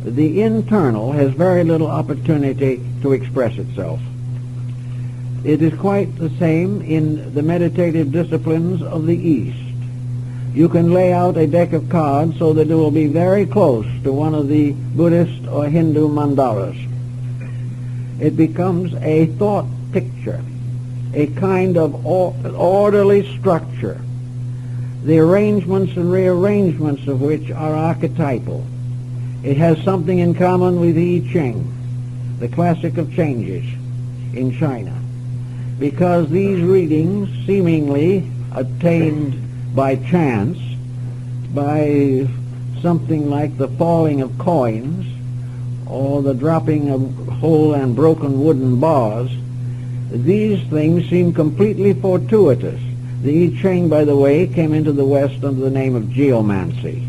[SPEAKER 1] the internal has very little opportunity to express itself. It is quite the same in the meditative disciplines of the East. You can lay out a deck of cards so that it will be very close to one of the Buddhist or Hindu mandalas. It becomes a thought picture, a kind of orderly structure, the arrangements and rearrangements of which are archetypal. It has something in common with I Ching, the classic of changes in China, because these readings, seemingly obtained by chance, by something like the falling of coins or the dropping of whole and broken wooden bars, these things seem completely fortuitous. The I Ching, by the way, came into the West under the name of geomancy,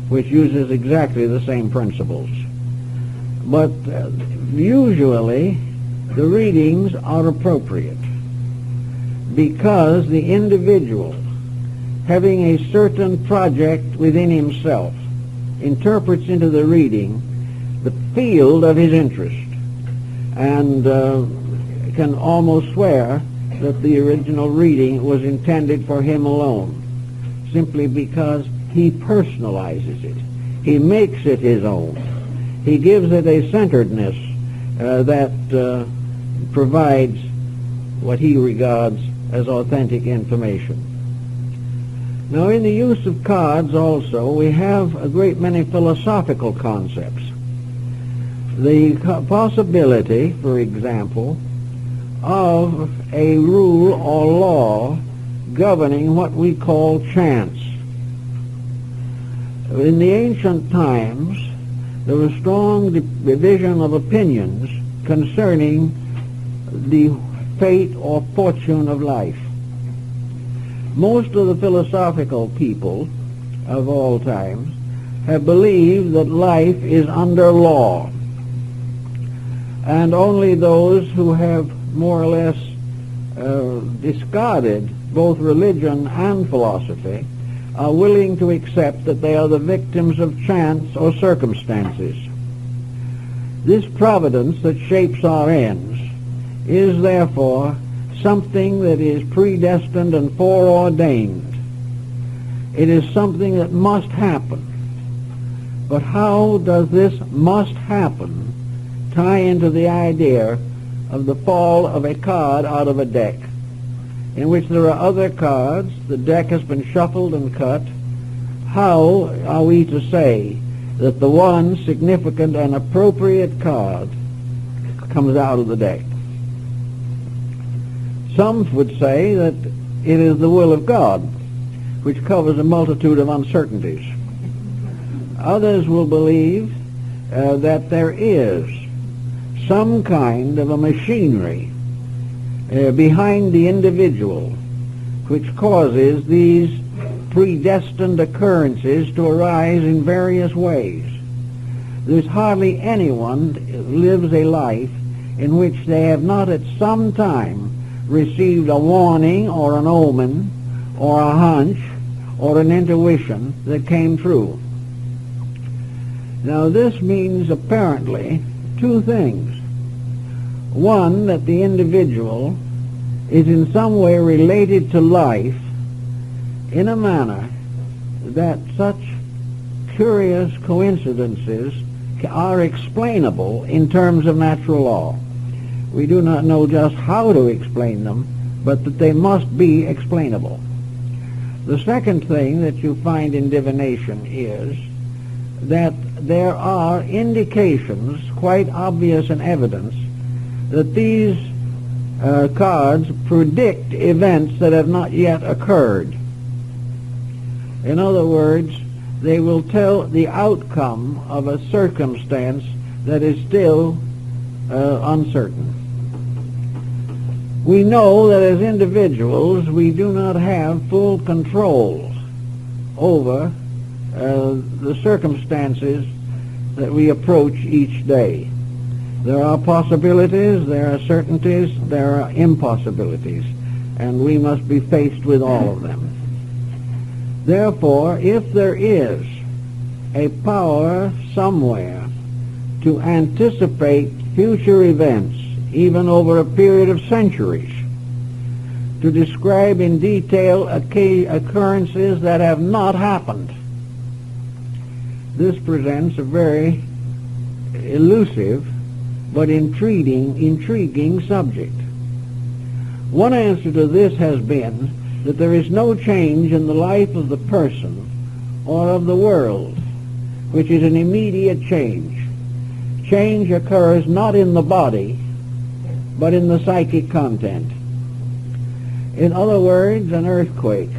[SPEAKER 1] which uses exactly the same principles. But usually the readings are appropriate because the individual, having a certain project within himself, interprets into the reading the field of his interest, and can almost swear that the original reading was intended for him alone, simply because he personalizes it. He makes it his own. He gives it a centeredness that provides what he regards as authentic information. Now, in the use of cards also, we have a great many philosophical concepts. The possibility, for example, of a rule or law governing what we call chance. In the ancient times, there was strong division of opinions concerning the fate or fortune of life. Most of the philosophical people of all times have believed that life is under law, and only those who have more or less discarded both religion and philosophy, are willing to accept that they are the victims of chance or circumstances. This providence that shapes our ends is therefore something that is predestined and foreordained. It is something that must happen. But how does this must happen tie into the idea of the fall of a card out of a deck, in which there are other cards, the deck has been shuffled and cut? How are we to say that the one significant and appropriate card comes out of the deck? Some would say that it is the will of God, which covers a multitude of uncertainties. Others will believe that there is some kind of a machinery behind the individual which causes these predestined occurrences to arise in various ways. There's hardly anyone who lives a life in which they have not at some time received a warning or an omen or a hunch or an intuition that came true. Now this means apparently two things. One, that the individual is in some way related to life in a manner that such curious coincidences are explainable in terms of natural law. We do not know just how to explain them, but that they must be explainable. The second thing that you find in divination is that there are indications, quite obvious and evidence, that these cards predict events that have not yet occurred. In other words, they will tell the outcome of a circumstance that is still uncertain. We know that as individuals we do not have full control over the circumstances that we approach each day. There are possibilities, there are certainties, there are impossibilities, and we must be faced with all of them. Therefore, if there is a power somewhere to anticipate future events, even over a period of centuries, to describe in detail occurrences that have not happened, this presents a very elusive but intriguing subject. One answer to this has been that there is no change in the life of the person or of the world, which is an immediate change. Change occurs not in the body, but in the psychic content. In other words, an earthquake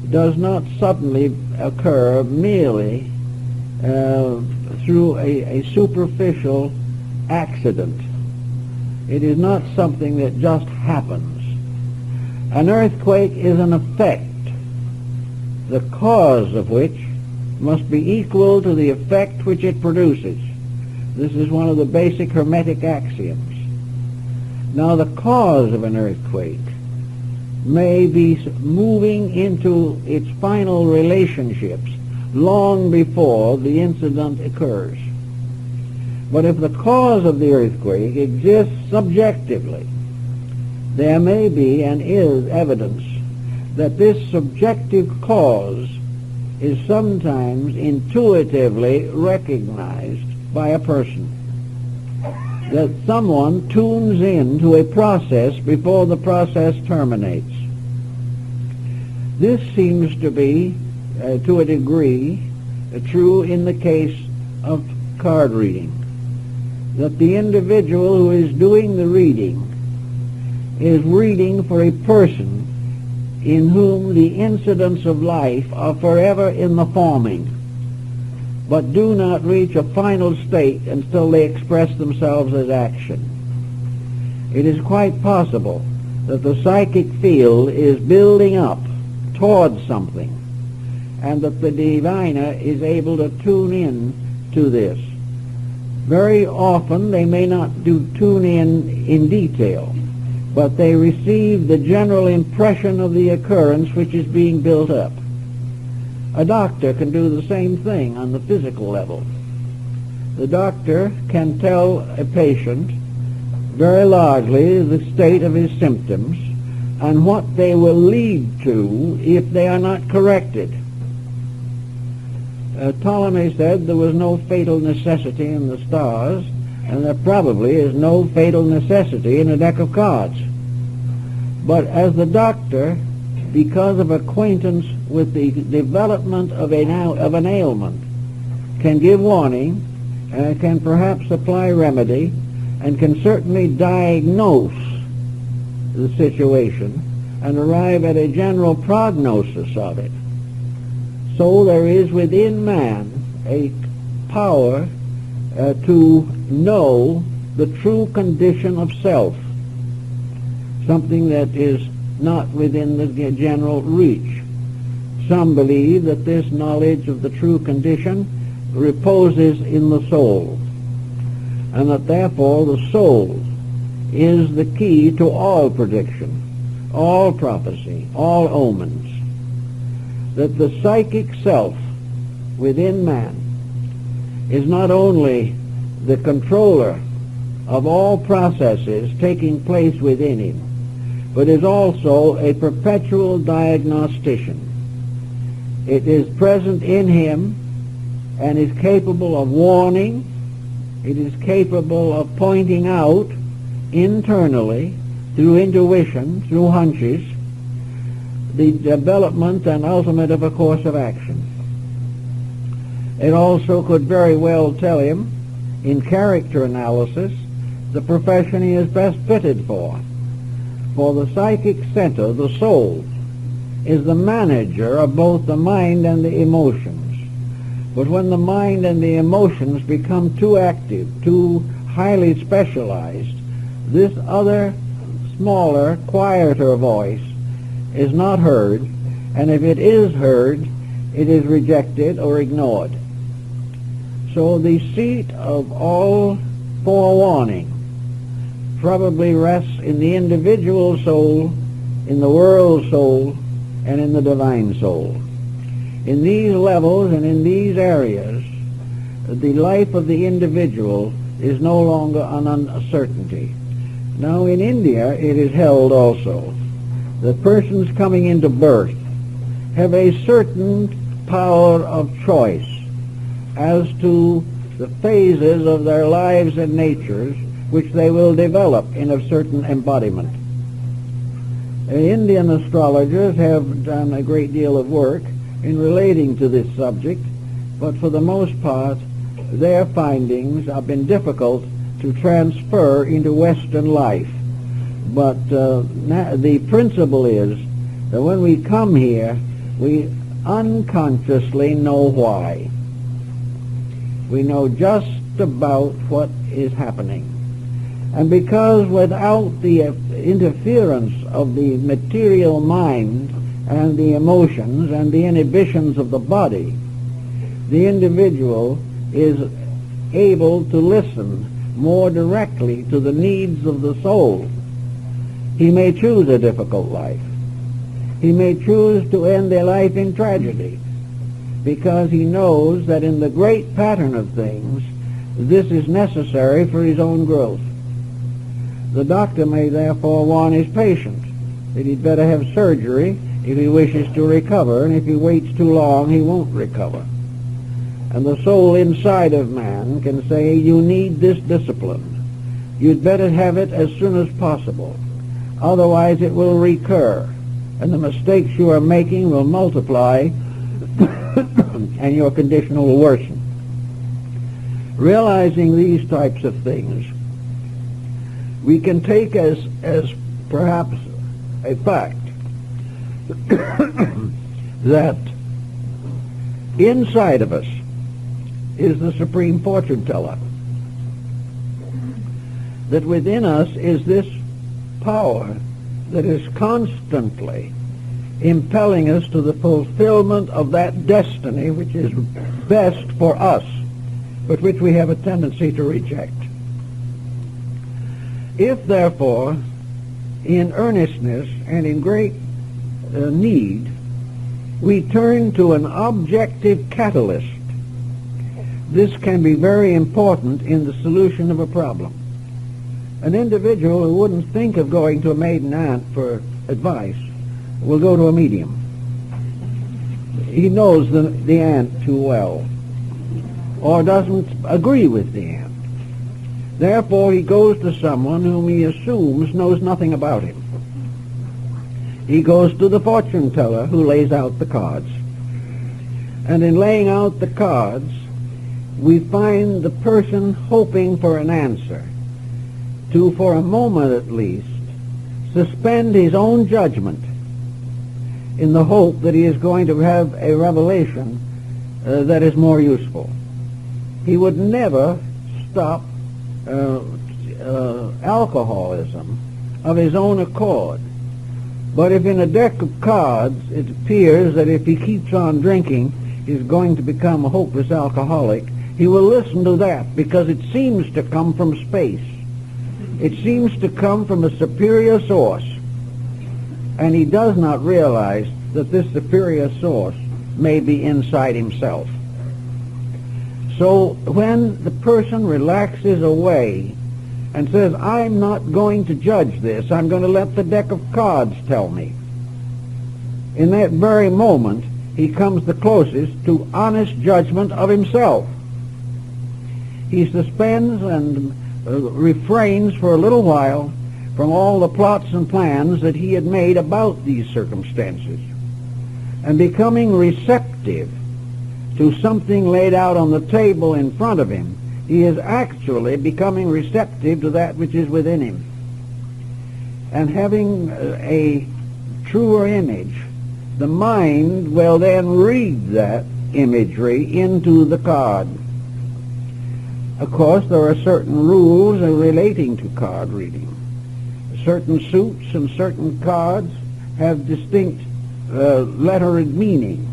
[SPEAKER 1] does not suddenly occur merely through a superficial accident. It is not something that just happens. An earthquake is an effect, the cause of which must be equal to the effect which it produces. This is one of the basic Hermetic axioms. Now, the cause of an earthquake may be moving into its final relationships long before the incident occurs. But if the cause of the earthquake exists subjectively, there may be and is evidence that this subjective cause is sometimes intuitively recognized by a person. That someone tunes in to a process before the process terminates. This seems to be, to a degree, true in the case of card reading. That the individual who is doing the reading is reading for a person in whom the incidents of life are forever in the forming, but do not reach a final state until they express themselves as action. It is quite possible that the psychic field is building up towards something, and that the diviner is able to tune in to this. Very often they may not tune in detail, but they receive the general impression of the occurrence which is being built up. A doctor can do the same thing on the physical level. The doctor can tell a patient very largely the state of his symptoms and what they will lead to if they are not corrected. Ptolemy said there was no fatal necessity in the stars, and there probably is no fatal necessity in a deck of cards. But as the doctor, because of acquaintance with the development of an ailment, can give warning, can perhaps apply remedy, and can certainly diagnose the situation and arrive at a general prognosis of it, so there is within man a power to know the true condition of self, something that is not within the general reach. Some believe that this knowledge of the true condition reposes in the soul, and that therefore the soul is the key to all prediction, all prophecy, all omens. That the psychic self within man is not only the controller of all processes taking place within him, but is also a perpetual diagnostician. It is present in him and is capable of warning. It is capable of pointing out internally, through intuition, through hunches, the development and ultimate of a course of action. It also could very well tell him, in character analysis, the profession he is best fitted for. For the psychic center, the soul, is the manager of both the mind and the emotions. But when the mind and the emotions become too active, too highly specialized, this other, smaller, quieter voice is not heard, and if it is heard, it is rejected or ignored. So the seat of all forewarning probably rests in the individual soul, in the world soul, and in the divine soul. In these levels and in these areas, the life of the individual is no longer an uncertainty. Now in India it is held also that persons coming into birth have a certain power of choice as to the phases of their lives and natures which they will develop in a certain embodiment. Indian astrologers have done a great deal of work in relating to this subject, but for the most part their findings have been difficult to transfer into Western life. But the principle is that when we come here, we unconsciously know why. We know just about what is happening. And because without the interference of the material mind and the emotions and the inhibitions of the body, the individual is able to listen more directly to the needs of the soul. He may choose a difficult life. He may choose to end their life in tragedy, because he knows that in the great pattern of things, this is necessary for his own growth. The doctor may therefore warn his patient that he'd better have surgery if he wishes to recover, and if he waits too long, he won't recover. And the soul inside of man can say, you need this discipline. You'd better have it as soon as possible. Otherwise it will recur, and the mistakes you are making will multiply, and your condition will worsen. Realizing these types of things, we can take as perhaps a fact that inside of us is the supreme fortune teller, that within us is this power that is constantly impelling us to the fulfillment of that destiny which is best for us, but which we have a tendency to reject. If, therefore, in earnestness and in great need, we turn to an objective catalyst. This can be very important in the solution of a problem. An individual who wouldn't think of going to a maiden aunt for advice will go to a medium. He knows the aunt too well, or doesn't agree with the aunt. Therefore, he goes to someone whom he assumes knows nothing about him. He goes to the fortune teller who lays out the cards. And in laying out the cards, we find the person hoping for an answer to, for a moment at least, suspend his own judgment in the hope that he is going to have a revelation that is more useful. He would never stop alcoholism of his own accord. But if in a deck of cards it appears that if he keeps on drinking he's going to become a hopeless alcoholic, he will listen to that because it seems to come from space. It seems to come from a superior source. And he does not realize that this superior source may be inside himself. So when the person relaxes away and says, I'm not going to judge this, I'm going to let the deck of cards tell me, in that very moment he comes the closest to honest judgment of himself. He suspends and refrains for a little while from all the plots and plans that he had made about these circumstances, and becoming receptive to something laid out on the table in front of him, he is actually becoming receptive to that which is within him. And having a truer image, the mind will then read that imagery into the card. Of course, there are certain rules relating to card reading. Certain suits and certain cards have distinct lettered meaning.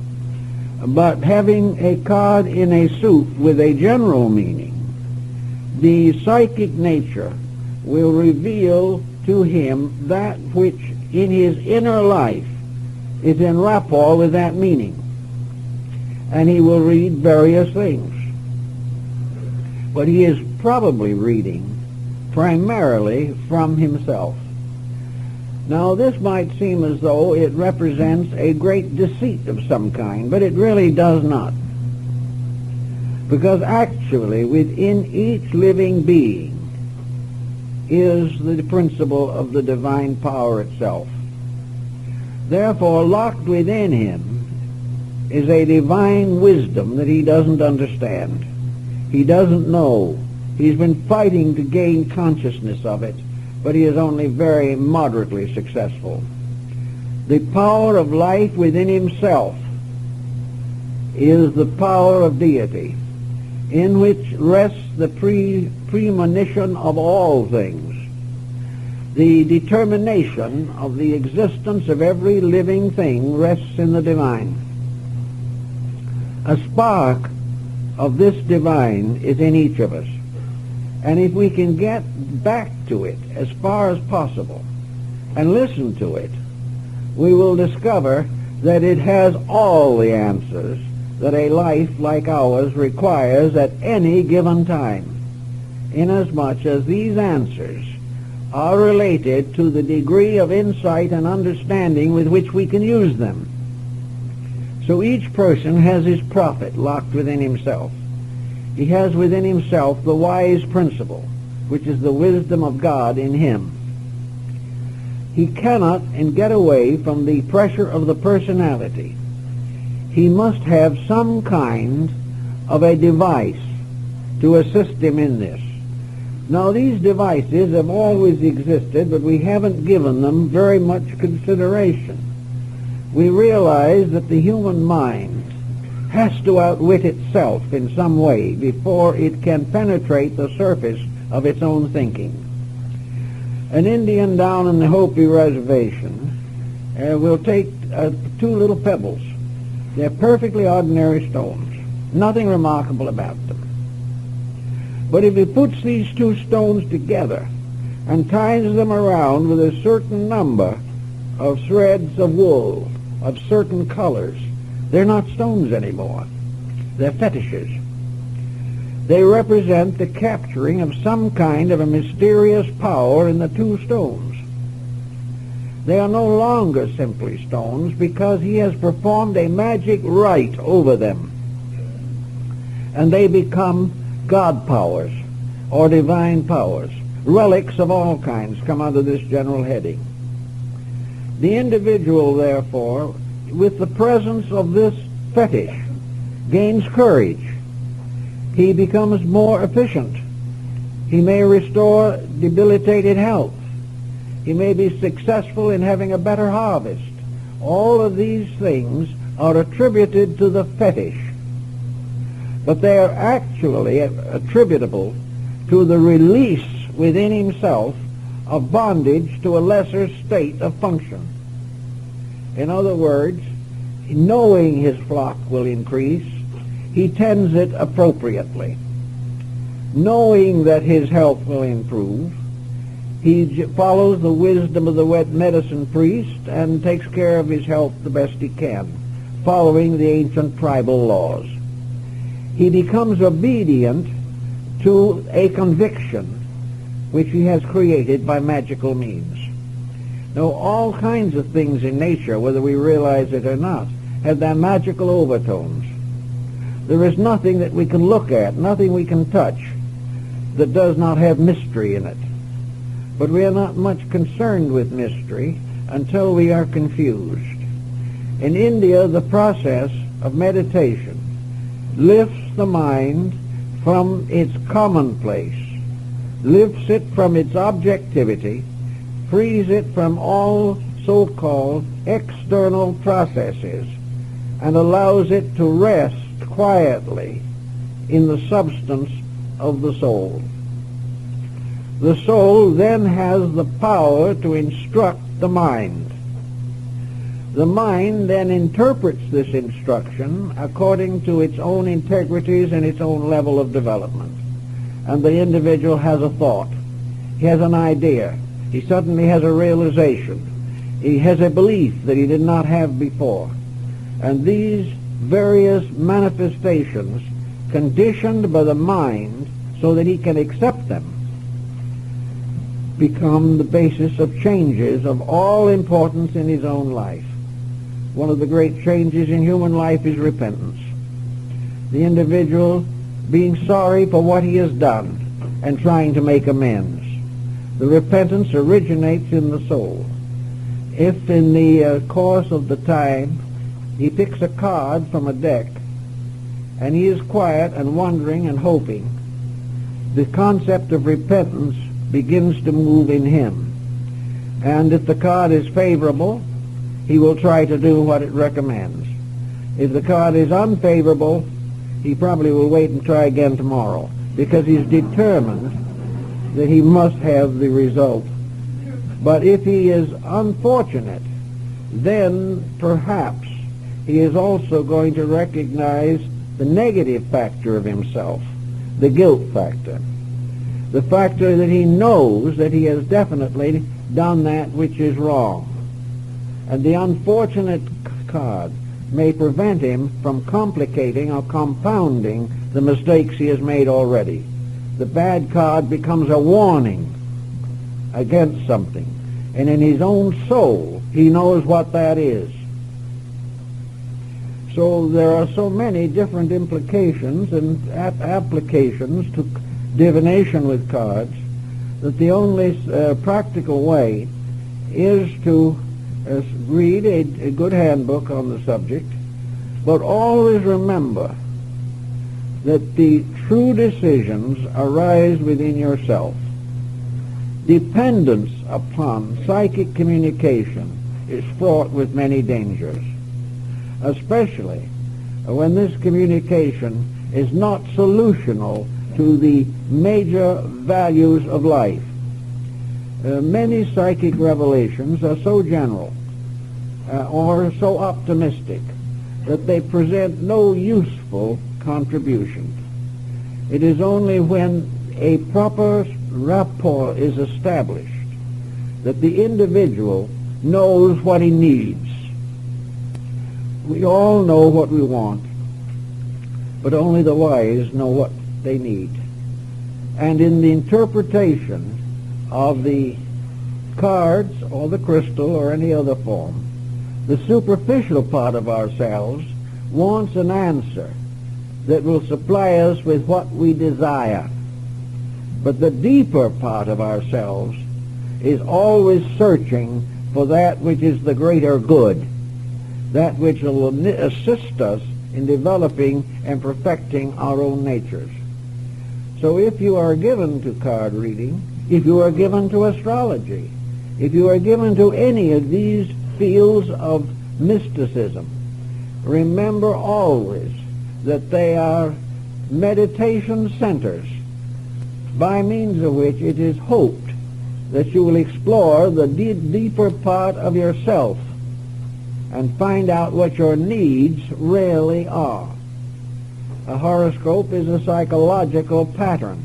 [SPEAKER 1] But having a card in a suit with a general meaning, the psychic nature will reveal to him that which in his inner life is in rapport with that meaning. And he will read various things. But he is probably reading primarily from himself. Now, this might seem as though it represents a great deceit of some kind, but it really does not. Because actually, within each living being is the principle of the divine power itself. Therefore, locked within him is a divine wisdom that he doesn't understand. He doesn't know. He's been fighting to gain consciousness of it, but he is only very moderately successful. The power of life within himself is the power of deity, in which rests the premonition of all things. The determination of the existence of every living thing rests in the divine. A spark of this divine is in each of us. And if we can get back to it as far as possible and listen to it, we will discover that it has all the answers that a life like ours requires at any given time, inasmuch as these answers are related to the degree of insight and understanding with which we can use them. So each person has his prophet locked within himself. He has within himself the wise principle, which is the wisdom of God in him. He cannot get away from the pressure of the personality. He must have some kind of a device to assist him in this. Now, these devices have always existed, but we haven't given them very much consideration. We realize that the human mind has to outwit itself in some way before it can penetrate the surface of its own thinking. An Indian down in the Hopi reservation will take two little pebbles. They're perfectly ordinary stones, nothing remarkable about them. But if he puts these two stones together, and ties them around with a certain number of threads of wool of certain colors. They're not stones anymore. They're fetishes. They represent the capturing of some kind of a mysterious power in the two stones. They are no longer simply stones because he has performed a magic rite over them. And they become God powers or divine powers. Relics of all kinds come under this general heading. The individual, therefore, with the presence of this fetish, gains courage. He becomes more efficient. He may restore debilitated health. He may be successful in having a better harvest. All of these things are attributed to the fetish, but they are actually attributable to the release within himself of bondage to a lesser state of function. In other words, knowing his flock will increase, he tends it appropriately. Knowing that his health will improve, he follows the wisdom of the wet medicine priest and takes care of his health the best he can, following the ancient tribal laws. He becomes obedient to a conviction which he has created by magical means. Now, all kinds of things in nature, whether we realize it or not, have their magical overtones. There is nothing that we can look at, nothing we can touch, that does not have mystery in it. But we are not much concerned with mystery until we are confused. In India, the process of meditation lifts the mind from its commonplace, lifts it from its objectivity, frees it from all so-called external processes, and allows it to rest quietly in the substance of the soul. The soul then has the power to instruct the mind. The mind then interprets this instruction according to its own integrities and its own level of development. And the individual has a thought. He has an idea. He suddenly has a realization. He has a belief that he did not have before. And these various manifestations, conditioned by the mind so that he can accept them, become the basis of changes of all importance in his own life. One of the great changes in human life is repentance. The individual being sorry for what he has done and trying to make amends. The repentance originates in the soul. If in the course of the time he picks a card from a deck and he is quiet and wondering and hoping, the concept of repentance begins to move in him. And if the card is favorable, he will try to do what it recommends. If the card is unfavorable, he probably will wait and try again tomorrow, because he's determined that he must have the result. But if he is unfortunate, then perhaps he is also going to recognize the negative factor of himself, the guilt factor, the factor that he knows that he has definitely done that which is wrong. And the unfortunate card may prevent him from complicating or compounding the mistakes he has made already. The bad card becomes a warning against something, and in his own soul he knows what that is. So there are so many different implications and applications to divination with cards that the only practical way is to read a good handbook on the subject, but always remember that the true decisions arise within yourself. Dependence upon psychic communication is fraught with many dangers, especially when this communication is not solutional to the major values of life. Many psychic revelations are so general or so optimistic that they present no useful contribution. It is only when a proper rapport is established, that the individual knows what he needs. We all know what we want, but only the wise know what they need. And in the interpretation of the cards or the crystal or any other form, the superficial part of ourselves wants an answer that will supply us with what we desire. But the deeper part of ourselves is always searching for that which is the greater good, that which will assist us in developing and perfecting our own natures. So if you are given to card reading, if you are given to astrology, if you are given to any of these fields of mysticism, remember always that they are meditation centers by means of which it is hoped that you will explore the deeper part of yourself and find out what your needs really are. A horoscope is a psychological pattern.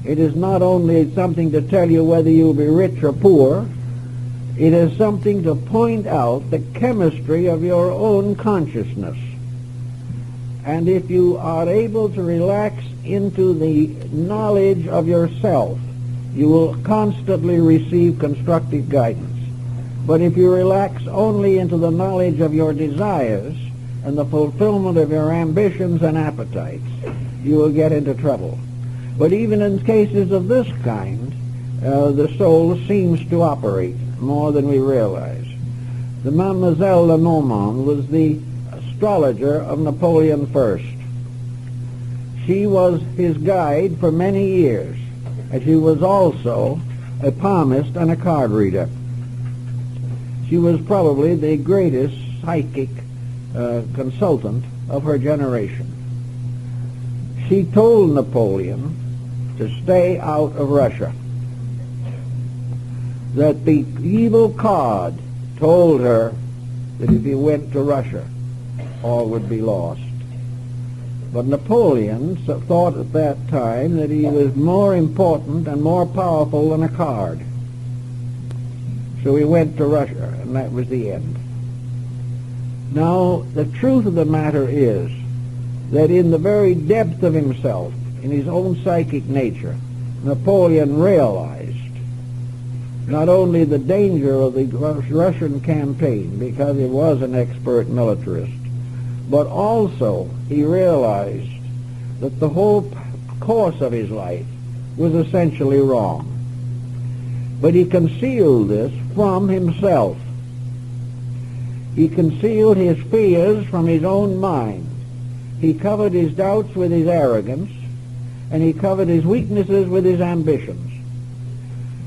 [SPEAKER 1] It is not only something to tell you whether you'll be rich or poor, it is something to point out the chemistry of your own consciousness. And if you are able to relax into the knowledge of yourself, you will constantly receive constructive guidance. But if you relax only into the knowledge of your desires and the fulfillment of your ambitions and appetites, you will get into trouble. But even in cases of this kind, the soul seems to operate more than we realize. The Mademoiselle Lenormand was the astrologer of Napoleon I. She was his guide for many years, and she was also a palmist and a card reader. She was probably the greatest psychic consultant of her generation. She told Napoleon to stay out of Russia, that the evil card told her that if he went to Russia, all would be lost. But Napoleon thought at that time that he was more important and more powerful than a card. So he went to Russia, and that was the end. Now, the truth of the matter is that in the very depth of himself, in his own psychic nature, Napoleon realized not only the danger of the Russian campaign, because he was an expert militarist, but also he realized that the whole course of his life was essentially wrong. But he concealed this from himself. He concealed his fears from his own mind. He covered his doubts with his arrogance, and he covered his weaknesses with his ambitions.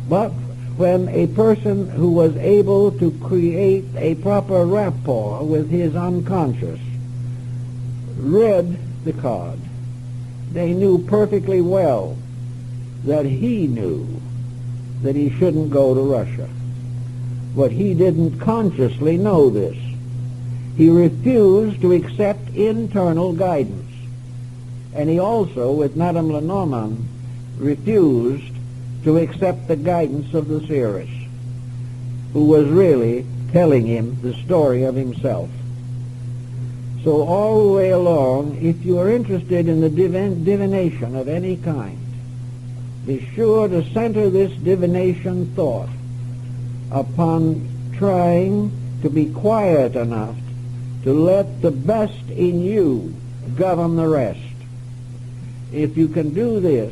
[SPEAKER 1] But when a person who was able to create a proper rapport with his unconscious read the card, they knew perfectly well that he knew that he shouldn't go to Russia. But he didn't consciously know this. He refused to accept internal guidance. And he also, with Madame Lenormand, refused to accept the guidance of the seeress, who was really telling him the story of himself. So all the way along, if you are interested in the divination of any kind, be sure to center this divination thought upon trying to be quiet enough to let the best in you govern the rest. If you can do this,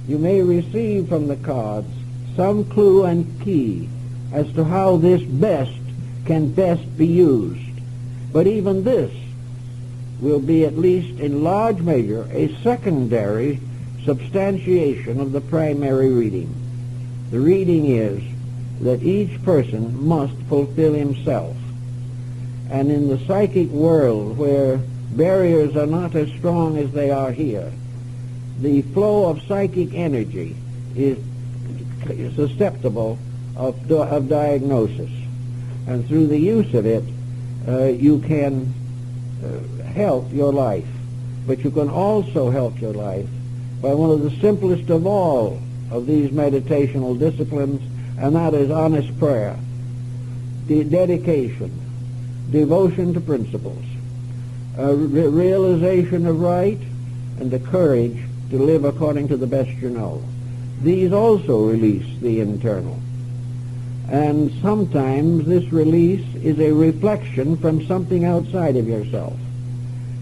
[SPEAKER 1] you may receive from the cards some clue and key as to how this best can best be used. But even this will be, at least in large measure, a secondary substantiation of the primary reading. The reading is that each person must fulfill himself. And in the psychic world, where barriers are not as strong as they are here, the flow of psychic energy is susceptible of diagnosis. And through the use of it, you can help your life. But you can also help your life by one of the simplest of all of these meditational disciplines, and that is honest prayer, dedication, devotion to principles, realization of right, and the courage to live according to the best you know. These also release the internal. And sometimes this release is a reflection from something outside of yourself.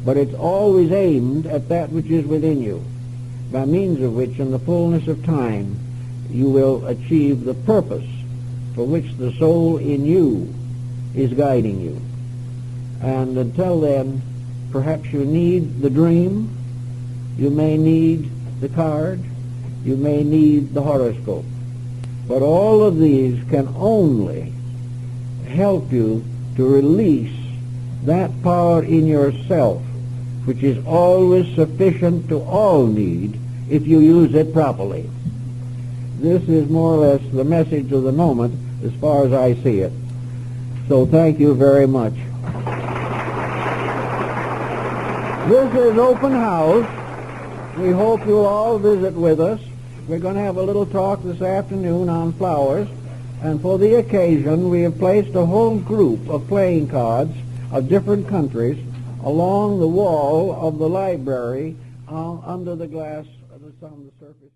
[SPEAKER 1] But it's always aimed at that which is within you, by means of which in the fullness of time you will achieve the purpose for which the soul in you is guiding you. And until then, perhaps you need the dream, you may need the card, you may need the horoscope. But all of these can only help you to release that power in yourself, which is always sufficient to all need if you use it properly. This is more or less the message of the moment as far as I see it. So thank you very much. This is open house. We hope you'll all visit with us. We're going to have a little talk this afternoon on flowers, and for the occasion we have placed a whole group of playing cards of different countries along the wall of the library under the glass on the surface.